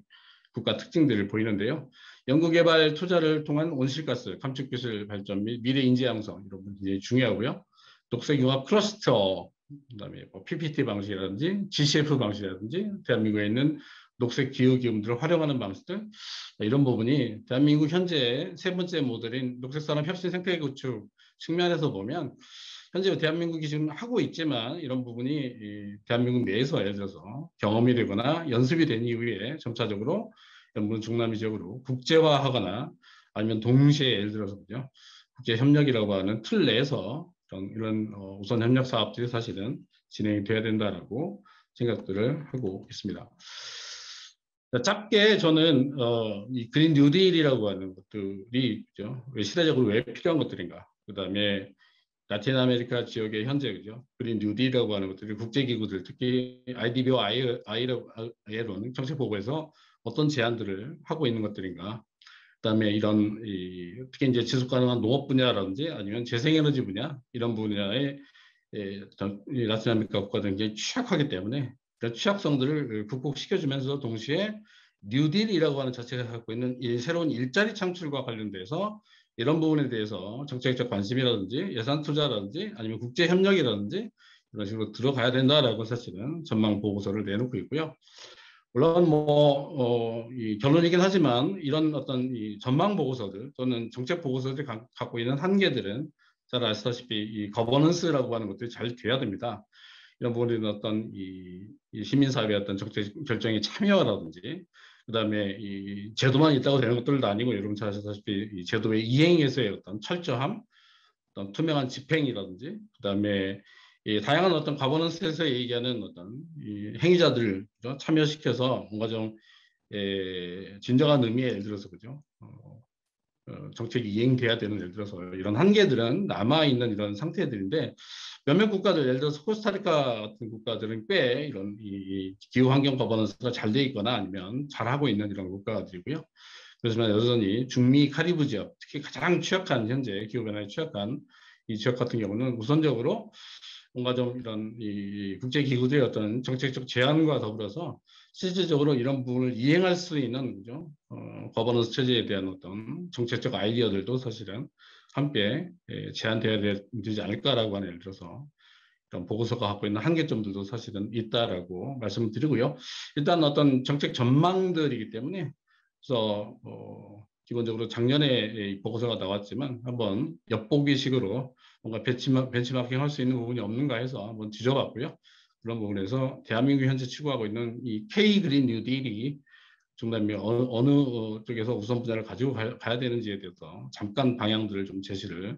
국가 특징들을 보이는데요. 연구개발 투자를 통한 온실가스 감축 기술 발전 및 미래 인재 양성 이런 부분이 중요하고요. 독색융합 클러스터, 그다음에 PPT 방식이라든지 GCF 방식이라든지 대한민국에 있는 녹색 기후기금들을 활용하는 방식들 이런 부분이 대한민국 현재 세 번째 모델인 녹색산업 혁신 생태계 구축 측면에서 보면 현재 대한민국이 지금 하고 있지만 이런 부분이 대한민국 내에서 예를 들어서 경험이 되거나 연습이 된 이후에 점차적으로 연분 중남미 지역으로 국제화하거나 아니면 동시에 예를 들어서 그죠? 국제 협력이라고 하는 틀 내에서 이런 우선 협력 사업들이 사실은 진행이 돼야 된다라고 생각들을 하고 있습니다. 짧게 저는 이 그린 뉴딜이라고 하는 것들이 그죠? 시대적으로 왜 필요한 것들인가? 그다음에 라틴 아메리카 지역의 현재 그죠? 그린 뉴딜이라고 하는 것들이 국제기구들 특히 IDB와 ILO는 정책 보고에서 어떤 제안들을 하고 있는 것들인가? 그다음에 이런 특히 이제 지속 가능한 농업 분야라든지 아니면 재생에너지 분야 이런 분야에 라틴 아메리카 국가들은 굉장히 취약하기 때문에 그런 취약성들을 극복시켜주면서 동시에 뉴딜이라고 하는 자체가 갖고 있는 새로운 일자리 창출과 관련돼서 이런 부분에 대해서 정책적 관심이라든지 예산 투자라든지 아니면 국제 협력이라든지 이런 식으로 들어가야 된다라고 사실은 전망 보고서를 내놓고 있고요. 물론 이 결론이긴 하지만 이런 어떤 이 전망 보고서들 또는 정책 보고서들이 갖고 있는 한계들은 잘 아시다시피 이 거버넌스라고 하는 것들이 잘 돼야 됩니다. 이런 부분에는 어떤 이 시민사회의 어떤 정책 결정에 참여라든지 그다음에 이 제도만 있다고 되는 것들도 아니고 여러분 잘 아시다시피 이 제도의 이행에서의 어떤 철저함, 어떤 투명한 집행이라든지 그다음에 이 다양한 어떤 가버넌스에서 얘기하는 어떤 이 행위자들을 참여시켜서 뭔가 좀 진정한 의미의 예를 들어서 그죠? 정책이 이행돼야 되는 예를 들어서 이런 한계들은 남아있는 이런 상태들인데 몇몇 국가들 예를 들어서 코스타리카 같은 국가들은 꽤 이런 이 기후 환경 거버넌스가 잘 돼 있거나 아니면 잘하고 있는 이런 국가들이고요. 그렇지만 여전히 중미 카리브 지역 특히 가장 취약한 현재 기후변화에 취약한 이 지역 같은 경우는 우선적으로 뭔가 좀 이런 이 국제기구들의 어떤 정책적 제안과 더불어서 실질적으로 이런 부분을 이행할 수 있는 그죠? 거버넌스 체제에 대한 어떤 정책적 아이디어들도 사실은 함께 제안돼야 되지 않을까라고 하는 예를 들어서 이런 보고서가 갖고 있는 한계점들도 사실은 있다라고 말씀을 드리고요. 일단 어떤 정책 전망들이기 때문에 그래서 기본적으로 작년에 이 보고서가 나왔지만 한번 엿보기식으로 뭔가 벤치마킹 할 수 있는 부분이 없는가 해서 한번 뒤져봤고요. 그런 부분에서 대한민국이 현재 추구하고 있는 이 K 그린 뉴딜이 중남미 어느 쪽에서 우선 분야를 가지고 가야 되는지에 대해서 잠깐 방향들을 좀 제시를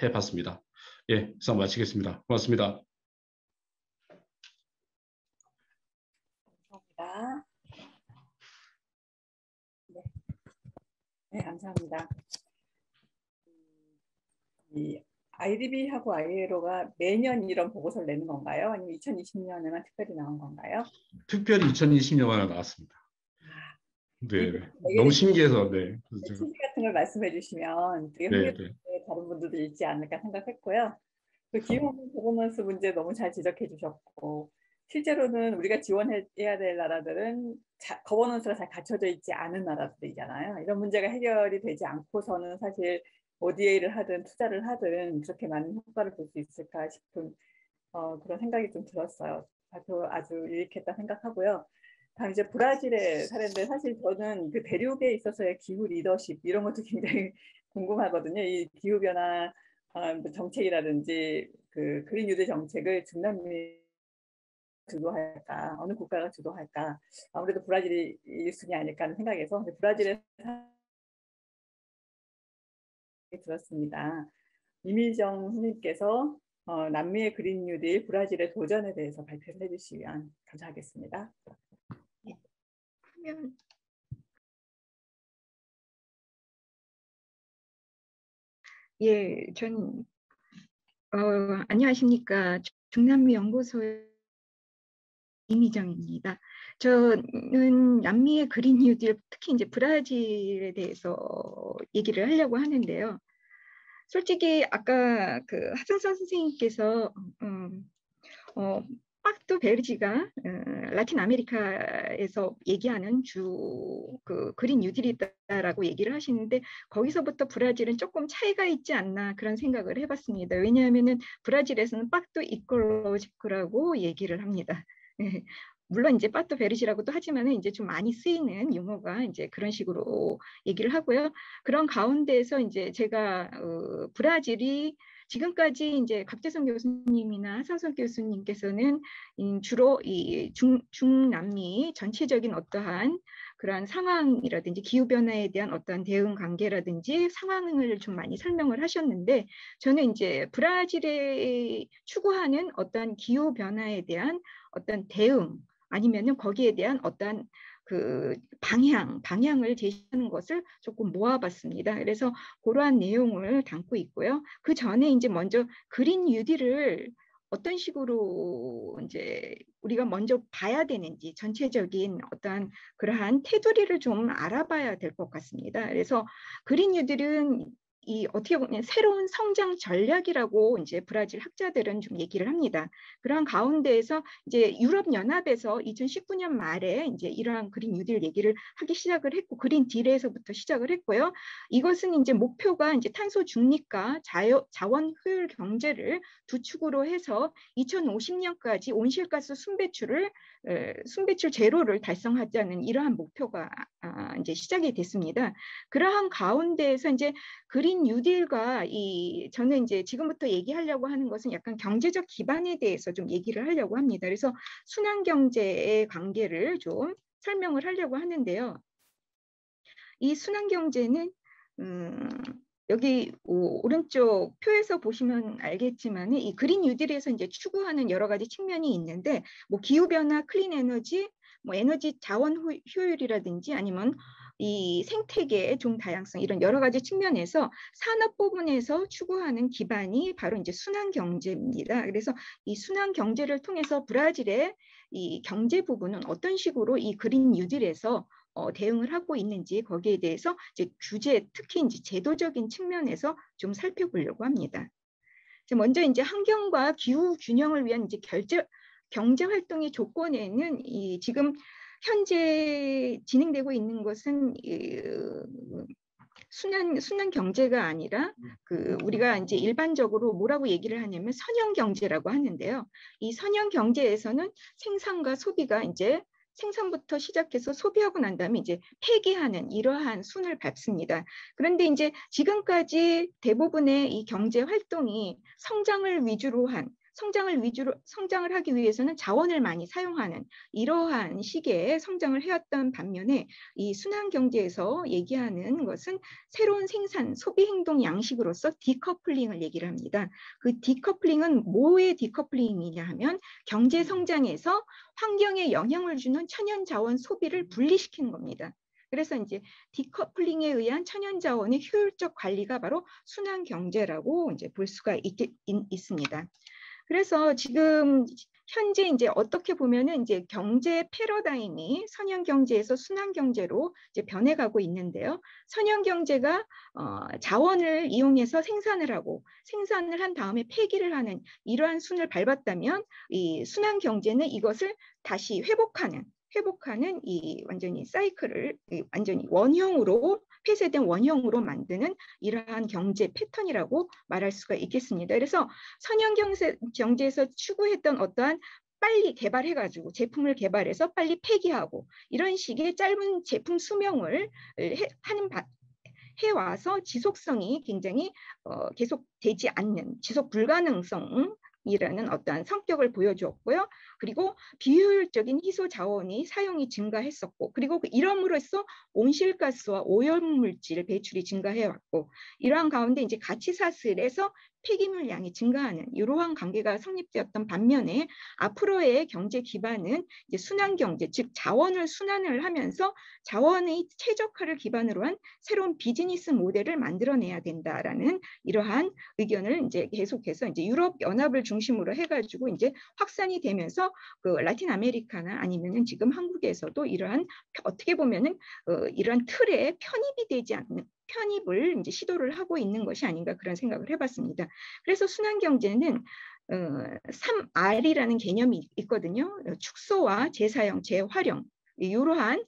해봤습니다. 예, 이상 마치겠습니다. 고맙습니다. 감사합니다. 네, 감사합니다. 이 IDB하고 ILO가 매년 이런 보고서를 내는 건가요? 아니면 2020년에만 특별히 나온 건가요? 특별히 2020년에 나왔습니다. 네, 너무 신기해서 네. 취지 같은 걸 말씀해 주시면 되게 네, 흥미롭게 다른 분들도 읽지 않을까 생각했고요. 그 기후 거버넌스 문제 너무 잘 지적해 주셨고 실제로는 우리가 지원해야 될 나라들은 거버넌스가 잘 갖춰져 있지 않은 나라들이잖아요. 이런 문제가 해결이 되지 않고서는 사실 어디에 일을 하든 투자를 하든 그렇게 많은 효과를 볼 수 있을까 싶은 그런 생각이 좀 들었어요. 아주 유익했다 생각하고요. 다음 이제 브라질의 사례인데 사실 저는 그 대륙에 있어서의 기후 리더십 이런 것도 굉장히 궁금하거든요. 이 기후 변화 정책이라든지 그 그린 뉴딜 정책을 중남미 주도할까 어느 국가가 주도할까 아무래도 브라질이 1순위 아닐까 하는 생각에서 브라질에 들었습니다. 이미정 선생님께서 남미의 그린 뉴딜 브라질의 도전에 대해서 발표를 해주시면 감사하겠습니다. 예, 전 안녕하십니까. 중남미 연구소의 이미정입니다. 저는 남미의 그린 뉴딜, 특히 이제 브라질에 대해서 얘기를 하려고 하는데요. 솔직히 아까 그 하승선 선생님께서 파크토 베르지가 라틴 아메리카에서 얘기하는 그 그린 뉴딜이다라고 얘기를 하시는데 거기서부터 브라질은 조금 차이가 있지 않나 그런 생각을 해봤습니다. 왜냐하면은 브라질에서는 파크토 이콜로지크라고 얘기를 합니다. 물론 이제 파토 베르지라고도 하지만은 이제 좀 많이 쓰이는 용어가 이제 그런 식으로 얘기를 하고요. 그런 가운데에서 이제 제가 브라질이 지금까지 이제 각재성 교수님이나 하상석 교수님께서는 주로 이 중남미 전체적인 어떠한 그러한 상황이라든지 기후변화에 대한 어떠한 대응 관계라든지 상황을 좀 많이 설명을 하셨는데 저는 이제 브라질에 추구하는 어떠한 기후변화에 대한 어떤 대응 아니면은 거기에 대한 어떠한 그 방향을 제시하는 것을 조금 모아봤습니다. 그래서 그러한 내용을 담고 있고요. 그 전에 이제 먼저 그린 뉴딜을 어떤 식으로 이제 우리가 먼저 봐야 되는지 전체적인 어떠한 그러한 테두리를 좀 알아봐야 될 것 같습니다. 그래서 그린 뉴딜은 이 어떻게 보면 새로운 성장 전략이라고 이제 브라질 학자들은 좀 얘기를 합니다. 그런 가운데에서 이제 유럽 연합에서 2019년 말에 이제 이러한 그린 뉴딜 얘기를 하기 시작을 했고 그린 딜에서부터 시작을 했고요. 이것은 이제 목표가 이제 탄소 중립과 자원 효율 경제를 두 축으로 해서 2050년까지 온실가스 순배출 제로를 달성하자는 이러한 목표가 이제 시작이 됐습니다. 그러한 가운데에서 이제 그린 뉴딜과 저는 이제 지금부터 얘기하려고 하는 것은 약간 경제적 기반에 대해서 좀 얘기를 하려고 합니다. 그래서 순환 경제의 관계를 좀 설명을 하려고 하는데요. 이 순환 경제는 여기 오른쪽 표에서 보시면 알겠지만 이 그린 뉴딜에서 이제 추구하는 여러 가지 측면이 있는데 뭐 기후 변화, 클린 에너지, 뭐 에너지 자원 효율이라든지 아니면 이 생태계의 종 다양성 이런 여러 가지 측면에서 산업 부분에서 추구하는 기반이 바로 이제 순환 경제입니다. 그래서 이 순환 경제를 통해서 브라질의 이 경제 부분은 어떤 식으로 이 그린 뉴딜에서 대응을 하고 있는지 거기에 대해서 이제 규제, 특히 이제 제도적인 측면에서 좀 살펴보려고 합니다. 먼저 이제 환경과 기후 균형을 위한 이제 경제 활동의 조건에는 지금 현재 진행되고 있는 것은 순환 경제가 아니라 우리가 이제 일반적으로 뭐라고 얘기를 하냐면 선형 경제라고 하는데요. 이 선형 경제에서는 생산과 소비가 이제 생산부터 시작해서 소비하고 난 다음에 이제 폐기하는 이러한 순을 밟습니다. 그런데 이제 지금까지 대부분의 이 경제 활동이 성장을 하기 위해서는 자원을 많이 사용하는 이러한 시기에 성장을 해왔던 반면에 이 순환 경제에서 얘기하는 것은 새로운 생산, 소비 행동 양식으로서 디커플링을 얘기를 합니다. 그 디커플링은 뭐의 디커플링이냐 하면 경제 성장에서 환경에 영향을 주는 천연 자원 소비를 분리시키는 겁니다. 그래서 이제 디커플링에 의한 천연 자원의 효율적 관리가 바로 순환 경제라고 이제 볼 수가 있습니다. 그래서 지금 현재 이제 어떻게 보면은 이제 경제 패러다임이 선형 경제에서 순환 경제로 이제 변해가고 있는데요. 선형 경제가 자원을 이용해서 생산을 하고 생산을 한 다음에 폐기를 하는 이러한 순을 밟았다면 이 순환 경제는 이것을 다시 회복하는 이 완전히 사이클을 완전히 원형으로 폐쇄된 원형으로 만드는 이러한 경제 패턴이라고 말할 수가 있겠습니다. 그래서 선형 경제에서 추구했던 어떠한 빨리 개발해가지고 제품을 개발해서 빨리 폐기하고 이런 식의 짧은 제품 수명을 해와서 지속성이 굉장히 계속되지 않는 지속 불가능성이라는 어떠한 성격을 보여주었고요. 그리고 비효율적인 희소 자원이 사용이 증가했었고, 그리고 이럼으로써 온실가스와 오염물질 배출이 증가해왔고, 이러한 가운데 이제 가치 사슬에서 폐기물 양이 증가하는 이러한 관계가 성립되었던 반면에 앞으로의 경제 기반은 이제 순환 경제, 즉 자원을 순환을 하면서 자원의 최적화를 기반으로 한 새로운 비즈니스 모델을 만들어내야 된다라는 이러한 의견을 이제 계속해서 이제 유럽 연합을 중심으로 해가지고 이제 확산이 되면서 그 라틴 아메리카나 아니면은 지금 한국에서도 이러한 어떻게 보면은 이러한 틀에 편입이 되지 않는 편입을 이제 시도를 하고 있는 것이 아닌가 그런 생각을 해봤습니다. 그래서 순환 경제는 3R이라는 개념이 있거든요. 축소와 재사용, 재활용 이러한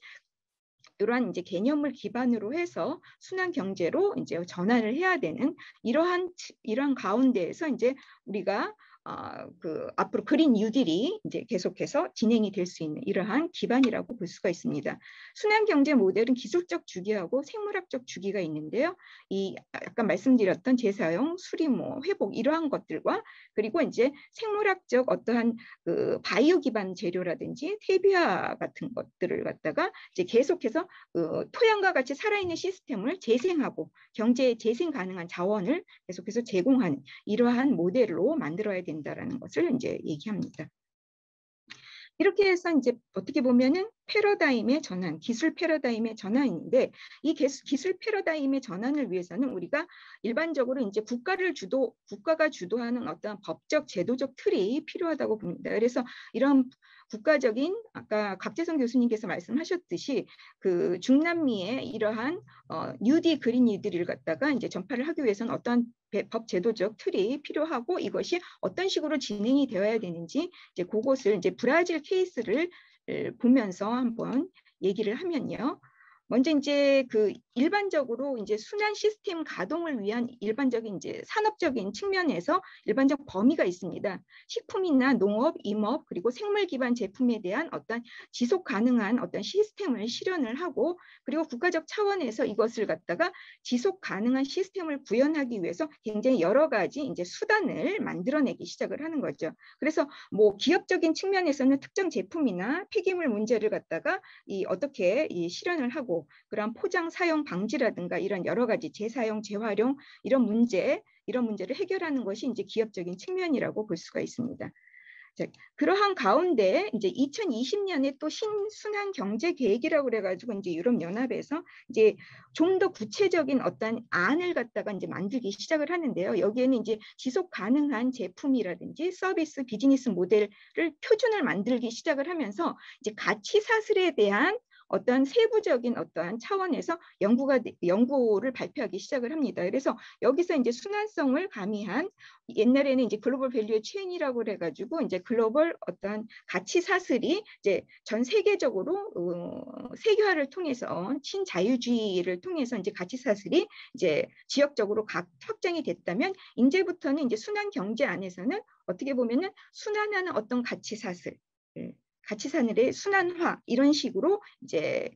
이제 개념을 기반으로 해서 순환 경제로 이제 전환을 해야 되는 이러한 가운데에서 이제 우리가 앞으로 그린 뉴딜이 이제 계속해서 진행이 될 수 있는 이러한 기반이라고 볼 수가 있습니다. 순환 경제 모델은 기술적 주기하고 생물학적 주기가 있는데요. 이 아까 말씀드렸던 재사용, 수리모, 회복 이러한 것들과 그리고 이제 생물학적 어떠한 그 바이오 기반 재료라든지 퇴비화 같은 것들을 갖다가 이제 계속해서 토양과 같이 살아있는 시스템을 재생하고 경제에 재생 가능한 자원을 계속해서 제공하는 이러한 모델로 만들어야 된다라는 것을 이제 얘기합니다. 이렇게 해서 이제 어떻게 보면은 패러다임의 전환, 기술 패러다임의 전환인데 이 기술 패러다임의 전환을 위해서는 우리가 일반적으로 이제 국가가 주도하는 어떤 법적, 제도적 틀이 필요하다고 봅니다. 그래서 이런 국가적인 아까 각재성 교수님께서 말씀하셨듯이 그 중남미의 이러한 뉴딜, 그린 뉴딜을 갖다가 이제 전파를 하기 위해서는 어떤 법 제도적 틀이 필요하고 이것이 어떤 식으로 진행이 되어야 되는지 이제 그것을 이제 브라질 케이스를 보면서 한번 얘기를 하면요. 먼저 이제 그 일반적으로 이제 순환 시스템 가동을 위한 일반적인 이제 산업적인 측면에서 일반적 범위가 있습니다. 식품이나 농업, 임업 그리고 생물 기반 제품에 대한 어떤 지속 가능한 어떤 시스템을 실현을 하고 그리고 국가적 차원에서 이것을 갖다가 지속 가능한 시스템을 구현하기 위해서 굉장히 여러 가지 이제 수단을 만들어내기 시작을 하는 거죠. 그래서 뭐 기업적인 측면에서는 특정 제품이나 폐기물 문제를 갖다가 어떻게 실현을 하고 그런 포장 사용 방지라든가 이런 여러 가지 재사용, 재활용 이런 문제를 해결하는 것이 이제 기업적인 측면이라고 볼 수가 있습니다. 자, 그러한 가운데 이제 2020년에 또 신순환 경제 계획이라고 그래가지고 이제 유럽 연합에서 이제 좀 더 구체적인 어떤 안을 갖다가 이제 만들기 시작을 하는데요. 여기에는 이제 지속 가능한 제품이라든지 서비스, 비즈니스 모델을 표준을 만들기 시작을 하면서 이제 가치 사슬에 대한 어떤 세부적인 어떠한 차원에서 연구를 발표하기 시작을 합니다. 그래서 여기서 이제 순환성을 가미한 옛날에는 이제 글로벌 밸류 체인이라고 그래가지고 이제 글로벌 어떠한 가치 사슬이 이제 전 세계적으로 세계화를 통해서 신자유주의를 통해서 이제 가치 사슬이 이제 지역적으로 확장이 됐다면 이제부터는 이제 순환 경제 안에서는 어떻게 보면은 순환하는 어떤 가치 사슬 가치사슬의 순환화 이런 식으로 이제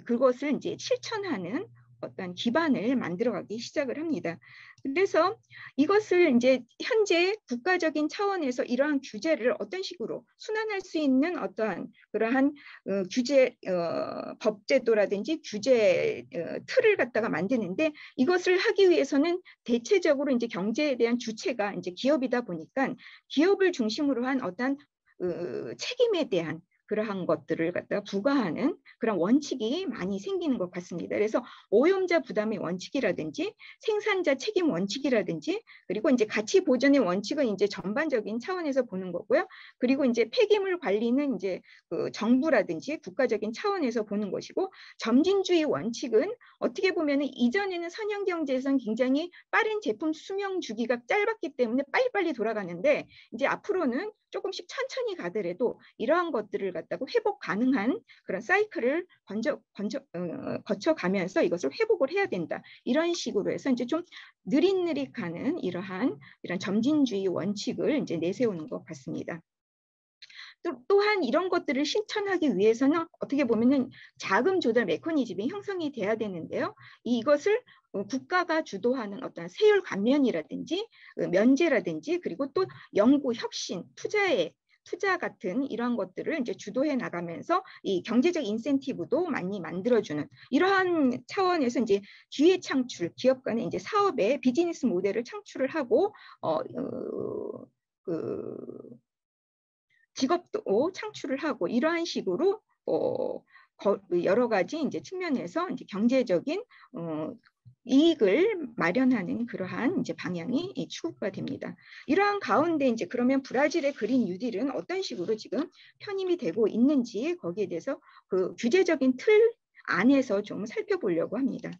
그것을 이제 실천하는 어떤 기반을 만들어가기 시작을 합니다. 그래서 이것을 이제 현재 국가적인 차원에서 이러한 규제를 어떤 식으로 순환할 수 있는 어떠한 그러한 규제 법제도라든지 규제 틀을 갖다가 만드는데 이것을 하기 위해서는 대체적으로 이제 경제에 대한 주체가 이제 기업이다 보니까 기업을 중심으로 한 어떤 책임에 대한 그러한 것들을 갖다가 부과하는 그런 원칙이 많이 생기는 것 같습니다. 그래서 오염자 부담의 원칙이라든지 생산자 책임 원칙이라든지 그리고 이제 가치 보존의 원칙은 이제 전반적인 차원에서 보는 거고요. 그리고 이제 폐기물 관리는 이제 그 정부라든지 국가적인 차원에서 보는 것이고 점진주의 원칙은 어떻게 보면 이전에는 선형 경제에서는 굉장히 빠른 제품 수명 주기가 짧았기 때문에 빨리빨리 돌아가는데 이제 앞으로는 조금씩 천천히 가더라도 이러한 것들을 갖다가 회복 가능한 그런 사이클을 거쳐가면서 이것을 회복을 해야 된다. 이런 식으로 해서 이제 좀 느릿느릿 가는 이런 점진주의 원칙을 이제 내세우는 것 같습니다. 또한 이런 것들을 실천하기 위해서는 어떻게 보면은 자금 조달 메커니즘이 형성이 돼야 되는데요. 이것을 국가가 주도하는 어떤 세율 감면이라든지 면제라든지 그리고 또 연구, 혁신, 투자 같은 이러한 것들을 이제 주도해 나가면서 이 경제적 인센티브도 많이 만들어주는 이러한 차원에서 이제 기회 창출, 기업 간의 이제 사업의 비즈니스 모델을 창출을 하고 직업도 창출을 하고 이러한 식으로 여러 가지 이제 측면에서 이제 경제적인 이익을 마련하는 그러한 이제 방향이 추구가 됩니다. 이러한 가운데 이제 그러면 브라질의 그린 뉴딜은 어떤 식으로 지금 편입이 되고 있는지 거기에 대해서 그 규제적인 틀 안에서 좀 살펴보려고 합니다.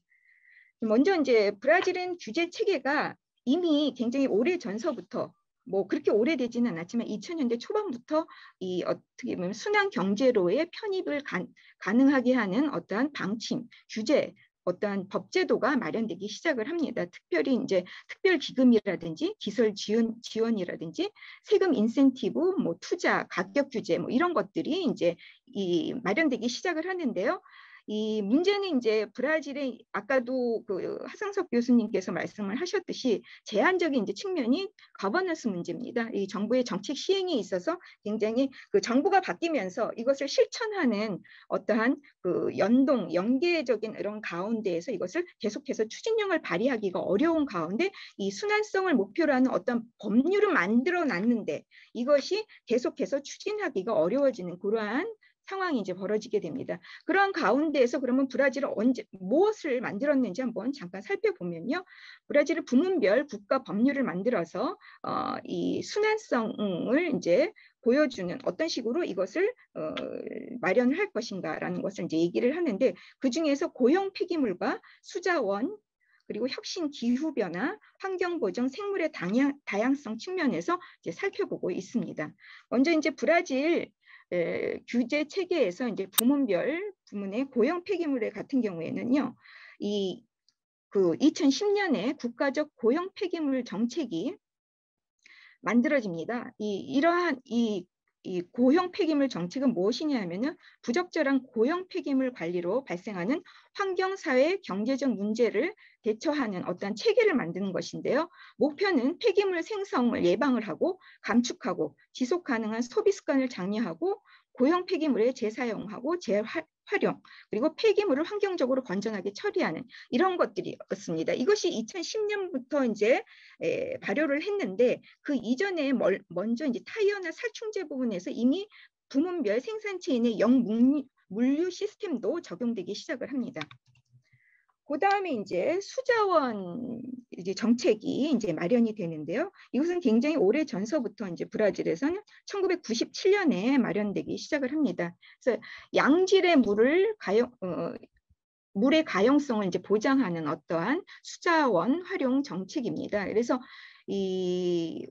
먼저 이제 브라질은 규제 체계가 이미 굉장히 오래 전서부터 뭐 그렇게 오래되지는 않았지만 2000년대 초반부터 이 어떻게 보면 순환 경제로의 편입을 가능하게 하는 어떠한 방침, 규제, 어떠한 법제도가 마련되기 시작을 합니다. 특별히 이제 특별 기금이라든지 기술 지원이라든지 세금 인센티브, 뭐 투자, 가격 규제, 뭐 이런 것들이 이제 마련되기 시작을 하는데요. 이 문제는 이제 브라질의 아까도 그 하상석 교수님께서 말씀을 하셨듯이 제한적인 이제 측면이 거버넌스 문제입니다. 이 정부의 정책 시행에 있어서 굉장히 그 정부가 바뀌면서 이것을 실천하는 어떠한 그 연계적인 이런 가운데에서 이것을 계속해서 추진력을 발휘하기가 어려운 가운데 이 순환성을 목표로 하는 어떤 법률을 만들어 놨는데 이것이 계속해서 추진하기가 어려워지는 그러한 상황이 이제 벌어지게 됩니다. 그런 가운데에서 그러면 브라질은 무엇을 만들었는지 한번 잠깐 살펴보면요. 브라질은 부문별 국가 법률을 만들어서 이 순환성을 이제 보여주는 어떤 식으로 이것을 마련을 할 것인가라는 것을 이제 얘기를 하는데 그 중에서 고용 폐기물과 수자원 그리고 혁신 기후변화, 환경보정, 생물의 다양성 측면에서 이제 살펴보고 있습니다. 먼저 이제 브라질 규제 체계에서 이제 부문의 고용 폐기물 같은 경우에는요, 그 2010년에 국가적 고용 폐기물 정책이 만들어집니다. 이러한 고용 폐기물 정책은 무엇이냐 하면은 부적절한 고용 폐기물 관리로 발생하는 환경, 사회, 경제적 문제를 대처하는 어떤 체계를 만드는 것인데요. 목표는 폐기물 생성을 예방을 하고 감축하고 지속 가능한 소비 습관을 장려하고 고용 폐기물의 재사용하고 재활용 그리고 폐기물을 환경적으로 건전하게 처리하는 이런 것들이었습니다. 이것이 2010년부터 이제 발효를 했는데 그 이전에 먼저 이제 타이어나 살충제 부분에서 이미 부문별 생산체인의 영물류 시스템도 적용되기 시작을 합니다. 그 다음에 이제 수자원 이제 정책이 이제 마련이 되는데요. 이것은 굉장히 오래 전서부터 이제 브라질에서는 1997년에 마련되기 시작을 합니다. 그래서 양질의 물의 가용성을 이제 보장하는 어떠한 수자원 활용 정책입니다. 그래서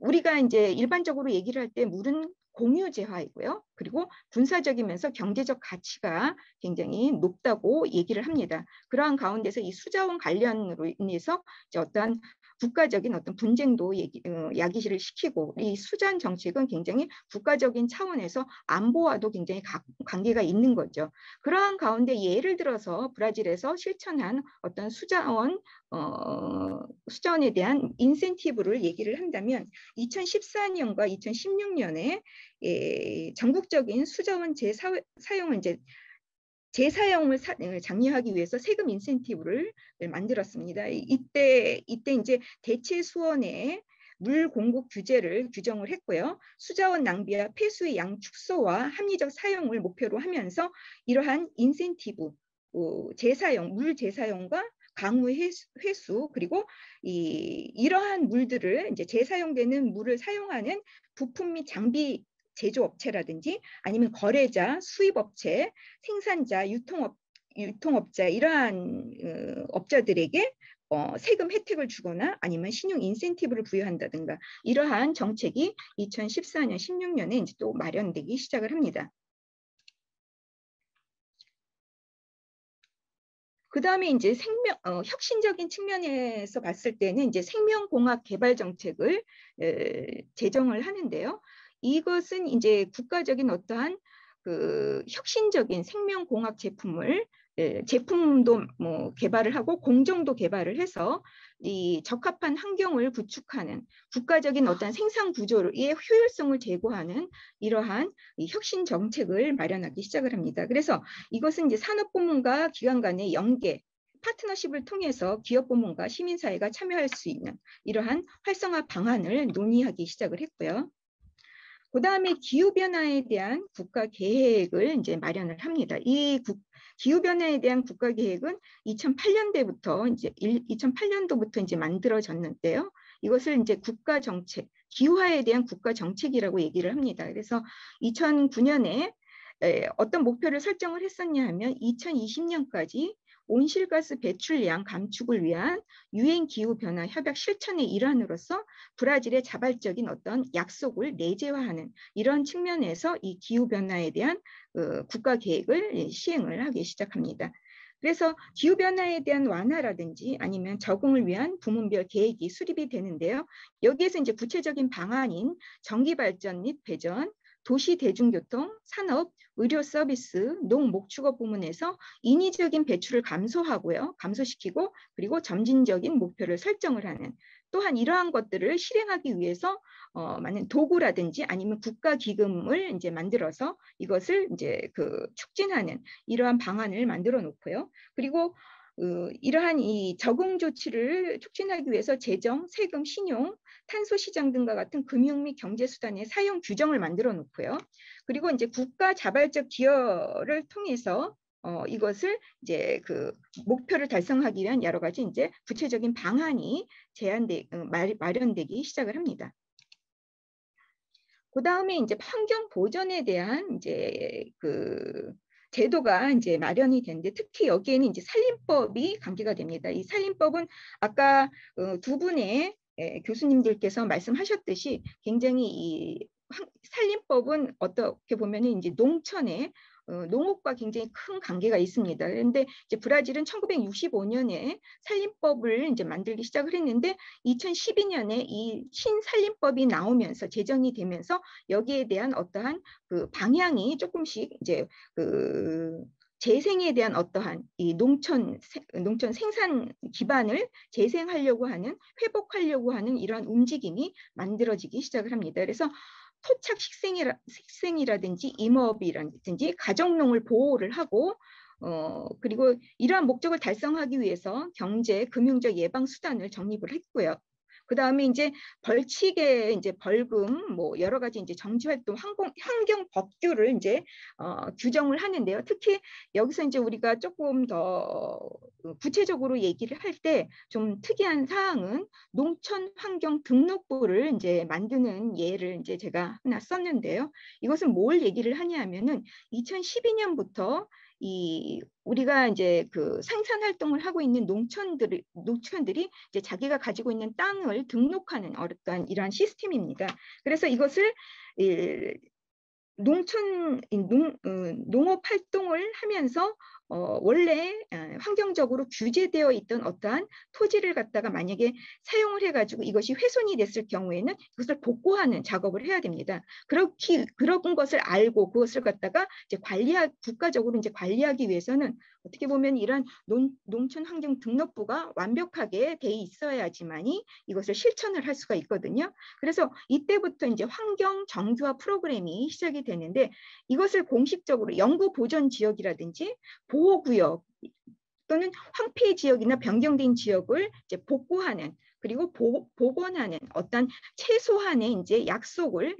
우리가 이제 일반적으로 얘기를 할 때 물은 공유재화이고요. 그리고 군사적이면서 경제적 가치가 굉장히 높다고 얘기를 합니다. 그러한 가운데서 이 수자원 관련으로 인해서 이제 어떠한 국가적인 어떤 분쟁도 야기시를 시키고 이 수자원 정책은 굉장히 국가적인 차원에서 안보와도 굉장히 관계가 있는 거죠. 그러한 가운데 예를 들어서 브라질에서 실천한 어떤 수자원에 대한 인센티브를 얘기를 한다면 2014년과 2016년에 전국적인 수자원 재사용을 이제 재사용을 장려하기 위해서 세금 인센티브를 만들었습니다. 이때 이제 대체 수원에 물 공급 규제를 규정을 했고요. 수자원 낭비와 폐수의 양 축소와 합리적 사용을 목표로 하면서 이러한 인센티브, 재사용, 물 재사용과 강우 회수, 그리고 이러한 물들을 이제 재사용되는 물을 사용하는 부품 및 장비 제조업체라든지 아니면 거래자, 수입업체, 생산자, 유통업자 이러한 업자들에게 세금 혜택을 주거나 아니면 신용 인센티브를 부여한다든가 이러한 정책이 2014년, 16년에 이제 또 마련되기 시작을 합니다. 그 다음에 이제 혁신적인 측면에서 봤을 때는 이제 생명공학 개발 정책을 제정을 하는데요. 이것은 이제 국가적인 어떠한 그 혁신적인 생명공학 제품도 뭐 개발을 하고 공정도 개발을 해서 이 적합한 환경을 구축하는 국가적인 어떤 생산 구조의 효율성을 제고하는 이러한 이 혁신 정책을 마련하기 시작을 합니다. 그래서 이것은 이제 산업부문과 기관 간의 연계, 파트너십을 통해서 기업부문과 시민사회가 참여할 수 있는 이러한 활성화 방안을 논의하기 시작을 했고요. 그 다음에 기후변화에 대한 국가 계획을 이제 마련을 합니다. 이 기후변화에 대한 국가 계획은 2008년도부터 이제 만들어졌는데요. 이것을 이제 국가 정책, 기후화에 대한 국가 정책이라고 얘기를 합니다. 그래서 2009년에 어떤 목표를 설정을 했었냐 하면 2020년까지 온실가스 배출량 감축을 위한 유엔 기후변화 협약 실천의 일환으로서 브라질의 자발적인 어떤 약속을 내재화하는 이런 측면에서 이 기후변화에 대한 국가 계획을 시행을 하기 시작합니다. 그래서 기후변화에 대한 완화라든지 아니면 적응을 위한 부문별 계획이 수립이 되는데요. 여기에서 이제 구체적인 방안인 전기발전 및 배전, 도시 대중교통, 산업, 의료 서비스, 농목축업 부문에서 인위적인 배출을 감소시키고 그리고 점진적인 목표를 설정을 하는 또한 이러한 것들을 실행하기 위해서 많은 도구라든지 아니면 국가기금을 이제 만들어서 이것을 이제 촉진하는 이러한 방안을 만들어 놓고요. 그리고 이러한 이 적응 조치를 촉진하기 위해서 재정, 세금, 신용, 탄소 시장 등과 같은 금융 및 경제 수단의 사용 규정을 만들어 놓고요. 그리고 이제 국가 자발적 기여를 통해서 이것을 이제 목표를 달성하기 위한 여러 가지 이제 구체적인 방안이 마련되기 시작을 합니다. 그 다음에 이제 환경 보전에 대한 이제 제도가 이제 마련이 되는데 특히 여기에는 이제 산림법이 관계가 됩니다. 이 산림법은 아까 두 분의 교수님들께서 말씀하셨듯이 굉장히 이 산림법은 어떻게 보면은 이제 농업과 굉장히 큰 관계가 있습니다. 그런데 이제 브라질은 1965년에 산림법을 이제 만들기 시작을 했는데 2012년에 이 신산림법이 나오면서 제정이 되면서 여기에 대한 어떠한 방향이 조금씩 이제 재생에 대한 어떠한 이 농촌 생산 기반을 재생하려고 하는 회복하려고 하는 이러한 움직임이 만들어지기 시작을 합니다. 그래서 토착 식생이라든지 임업이라든지 가정농을 보호를 하고 그리고 이러한 목적을 달성하기 위해서 경제, 금융적 예방 수단을 정립을 했고요. 그 다음에 이제 벌칙에 이제 벌금, 뭐 여러 가지 이제 정치활동, 환경 법규를 이제 규정을 하는데요. 특히 여기서 이제 우리가 조금 더 구체적으로 얘기를 할 때 좀 특이한 사항은 농촌 환경 등록부를 이제 만드는 예를 이제 제가 하나 썼는데요. 이것은 뭘 얘기를 하냐면은 2012년부터 우리가 이제 생산 활동을 하고 있는 농촌들이 이제 자기가 가지고 있는 땅을 등록하는 어떤 이러한 시스템입니다. 그래서 이것을 농업 활동을 하면서 원래 환경적으로 규제되어 있던 어떠한 토지를 갖다가 만약에 사용을 해가지고 이것이 훼손이 됐을 경우에는 그것을 복구하는 작업을 해야 됩니다. 그런 것을 알고 그것을 갖다가 이제 국가적으로 이제 관리하기 위해서는 어떻게 보면 이런 농촌 환경 등록부가 완벽하게 돼 있어야지만이 이것을 실천을 할 수가 있거든요. 그래서 이때부터 이제 환경 정규화 프로그램이 시작이 되는데 이것을 공식적으로 영구 보전 지역이라든지 보호구역 또는 황폐 지역이나 변경된 지역을 이제 복구하는 그리고 복원하는 어떤 최소한의 이제 약속을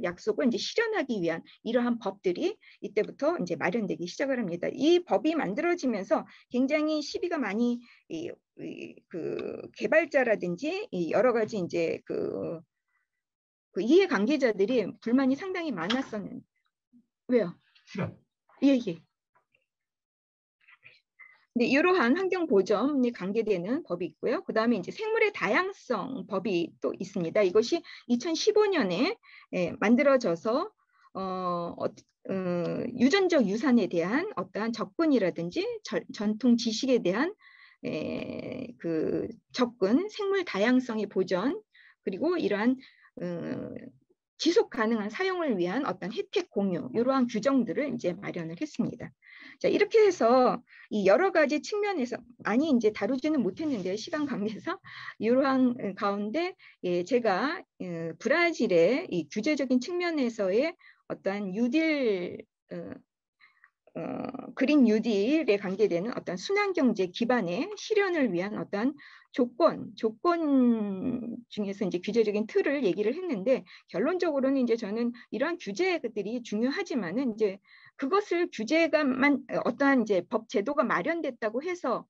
이제 실현하기 위한 이러한 법들이 이때부터 이제 마련되기 시작을 합니다. 이 법이 만들어지면서 굉장히 시비가 많이 그 개발자라든지 여러 가지 이제 그 이해관계자들이 불만이 상당히 많았었는데 왜요? 시간. 예. 네, 이러한 환경 보전에 관계되는 법이 있고요. 그 다음에 이제 생물의 다양성 법이 또 있습니다. 이것이 2015년에 만들어져서 유전적 유산에 대한 어떠한 접근이라든지 전통 지식에 대한 그 접근, 생물 다양성의 보전, 그리고 이러한 지속 가능한 사용을 위한 어떤 혜택 공유, 이러한 규정들을 이제 마련을 했습니다. 자, 이렇게 해서 이 여러 가지 측면에서 많이 이제 다루지는 못했는데요. 시간 관계에서 이러한 가운데 제가 브라질의 이 규제적인 측면에서의 어떠한 뉴딜 그린 뉴딜에 관계되는 어떤 순환경제 기반의 실현을 위한 어떤 조건 중에서 이제 규제적인 틀을 얘기를 했는데 결론적으로는 이제 저는 이러한 규제들이 중요하지만은 이제 그것을 규제가만 어떠한 이제 법 제도가 마련됐다고 해서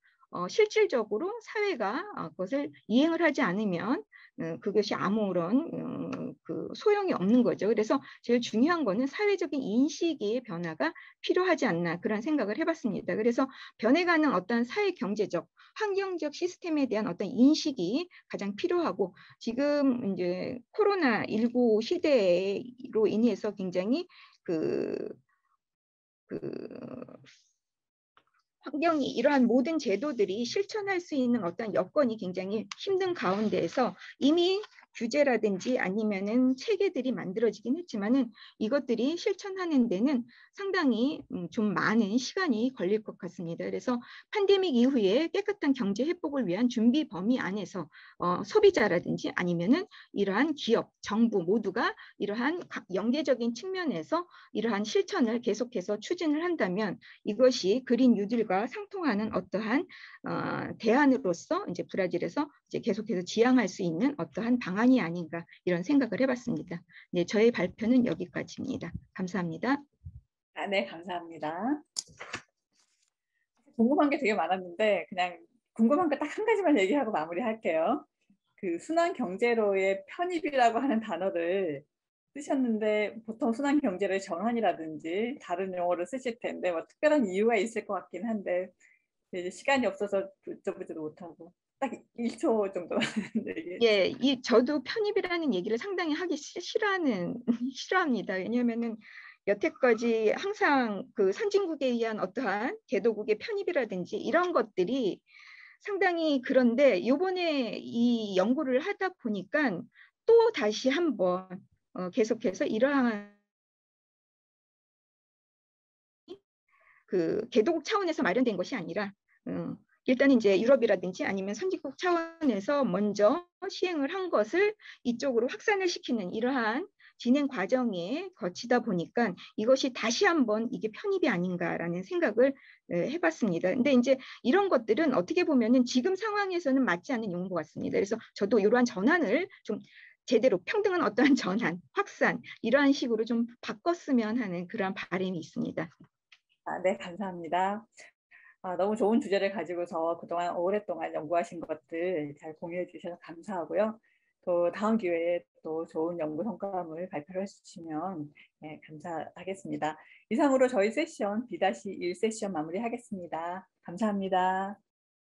실질적으로 사회가 그것을 이행을 하지 않으면 그것이 아무런 그 소용이 없는 거죠. 그래서 제일 중요한 거는 사회적인 인식의 변화가 필요하지 않나 그런 생각을 해봤습니다. 그래서 변해가는 어떤 사회 경제적, 환경적 시스템에 대한 어떤 인식이 가장 필요하고 지금 이제 코로나19 시대로 인해서 굉장히 환경이 이러한 모든 제도들이 실천할 수 있는 어떤 여건이 굉장히 힘든 가운데에서 이미 규제라든지 아니면은 체계들이 만들어지긴 했지만은 이것들이 실천하는 데는 상당히 좀 많은 시간이 걸릴 것 같습니다. 그래서 팬데믹 이후에 깨끗한 경제 회복을 위한 준비 범위 안에서 소비자라든지 아니면은 이러한 기업, 정부 모두가 이러한 연계적인 측면에서 이러한 실천을 계속해서 추진을 한다면 이것이 그린 뉴딜과 상통하는 어떠한 대안으로서 이제 브라질에서 이제 계속해서 지향할 수 있는 어떠한 방안이 아닌가 이런 생각을 해봤습니다. 네, 저의 발표는 여기까지입니다. 감사합니다. 네, 감사합니다. 궁금한 게 되게 많았는데 그냥 궁금한 거 딱 한 가지만 얘기하고 마무리할게요. 그 순환 경제로의 편입이라고 하는 단어를 쓰셨는데 보통 순환 경제로의 전환이라든지 다른 용어를 쓰실 텐데 뭐 특별한 이유가 있을 것 같긴 한데 이제 시간이 없어서 여쭤보지도 못하고 딱 1초 정도 얘기. 예, 저도 편입이라는 얘기를 상당히 하기 싫어합니다. 왜냐하면은 여태까지 항상 그 선진국에 의한 어떠한 개도국의 편입이라든지 이런 것들이 상당히 그런데 이번에 이 연구를 하다 보니까 또 다시 한번 계속해서 이러한 그 개도국 차원에서 마련된 것이 아니라 일단 이제 유럽이라든지 아니면 선진국 차원에서 먼저 시행을 한 것을 이쪽으로 확산을 시키는 이러한 진행 과정에 거치다 보니까 이것이 다시 한번 이게 편입이 아닌가라는 생각을 해봤습니다. 근데 이제 이런 것들은 어떻게 보면은 지금 상황에서는 맞지 않는 용어 같습니다. 그래서 저도 이러한 전환을 좀 제대로 평등한 어떠한 전환, 확산 이러한 식으로 좀 바꿨으면 하는 그러한 바람이 있습니다. 네, 감사합니다. 너무 좋은 주제를 가지고서 그동안 오랫동안 연구하신 것들 잘 공유해 주셔서 감사하고요. 또 다음 기회에 또 좋은 연구 성과물 발표를 해주시면 감사하겠습니다. 이상으로 저희 세션 B-1 세션 마무리하겠습니다. 감사합니다.